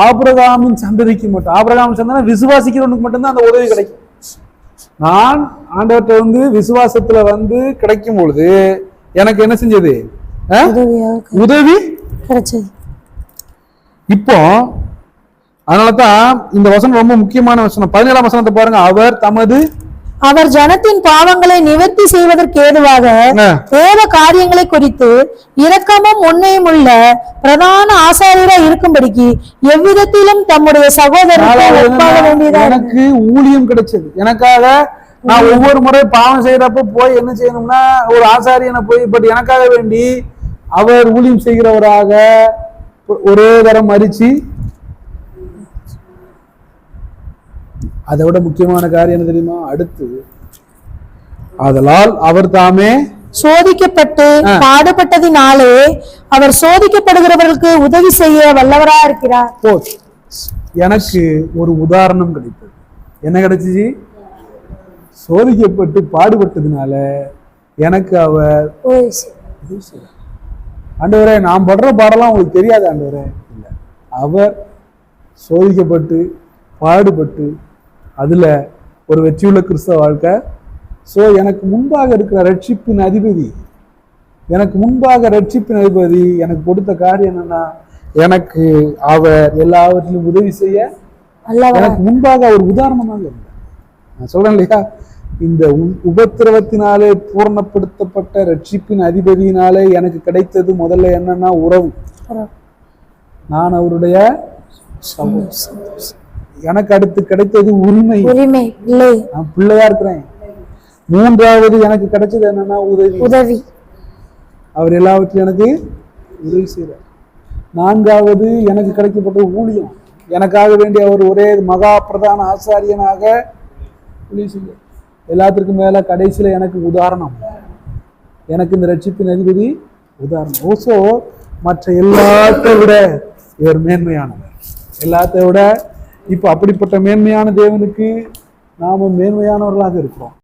ஆபிரகாமின் சந்ததிக்கு மட்டும், ஆபிரகாமின் சந்ததி விசுவாசிக்கிறவனுக்கு மட்டும்தான் அந்த உதவி கிடைக்கும். நான் ஆண்டவர்கிட்ட விசுவாசத்துல கிடைக்கும் பொழுது எனக்கு என்ன செஞ்சது? உதவி கிடைச்சது. இப்போ அதனாலதான் இந்த வசனம் ரொம்ப முக்கியமான வசனம். 17ஆம் வசனத்தை பாருங்க. அவர் தமது அவர் ஜனத்தின் பாவங்களை நிவர்த்தி செய்வதற்கு ஏதுவாக தேவ காரியங்களை குறித்து இரக்கமும் உண்மையும் உள்ள பிரதான ஆசாரியராய் இருக்கும்படிக்கு எவ்விதத்திலும் தம்முடைய சகோதரருக்கு ஒப்பாக வேண்டியதா எனக்கு ஊழியம் கிடைச்சது. எனக்காக நான் ஒவ்வொரு முறை பாவம் செய்யறப்ப போய் என்ன செய்யணும்னா ஒரு ஆசாரியனை போய் பட் எனக்காக வேண்டி அவர் ஊழியம் செய்கிறவராக ஒரே தரம் மறிச்சு. அதை விட முக்கியமான காரியம் என்ன தெரியுமா? அடுத்து ஆதலால் அவர் தாமே சோதிக்கப்பட்டு பாடுபட்டதினாலே அவர் சோதிக்கப்படுகிறவர்களுக்கு உதவி செய்ய வல்லவரா இருக்கிறார். எனக்கு ஒரு உதாரணம் கிடைத்தது. என்ன கிடைச்சிச்சு? சோதிக்கப்பட்டு பாடுபட்டதுனால எனக்கு அவர் ஆண்டவரே நான் படுற பாடலாம் உங்களுக்கு தெரியாது ஆண்டவரே. இல்லை, அவர் சோதிக்கப்பட்டு பாடுபட்டு அதுல ஒரு வெற்றியுள்ள கிறிஸ்தவ வாழ்க்கை. ஸோ எனக்கு முன்பாக இருக்கிற ரட்சிப்பின் அதிபதி எனக்கு கொடுத்த காரியம் என்னன்னா, எனக்கு அவர் எல்லாவற்றிலும் உதவி செய்ய எனக்கு முன்பாக அவர் உதாரணமாக இல்லை. நான் சொல்றேன் இல்லையா, இந்த உபத்திரவத்தினாலே பூர்ணப்படுத்தப்பட்ட ரட்சிப்பின் அதிபதியினாலே எனக்கு கிடைத்தது முதல்ல என்னன்னா உறவு. நான் அவருடைய எனக்கு அடுத்து கிடைத்தது உரிமை. நான் பிள்ளையா இருக்கிறேன். மூன்றாவது எனக்கு கிடைச்சது என்னன்னா உதவி. அவர் எல்லாவற்றையும் எனக்கு உதவி செய்கிறார். நான்காவது எனக்கு கிடைக்கப்பட்ட ஊழியம். எனக்காக வேண்டி அவர் ஒரே மகா பிரதான ஆசாரியனாக ஊழியம் செய்ய. எல்லாத்திற்கும் மேல கடைசியில எனக்கு உதாரணம். எனக்கு இந்த ரட்சிப்பின் அதிபதி உதாரணம். ஓசோ மற்ற எல்லாத்தை விட இவர் மேன்மையானவர். எல்லாத்தை விட இப்ப அப்படிப்பட்ட மேன்மையான தேவனுக்கு நாம மேன்மையானவர்களாக இருக்கிறோம்.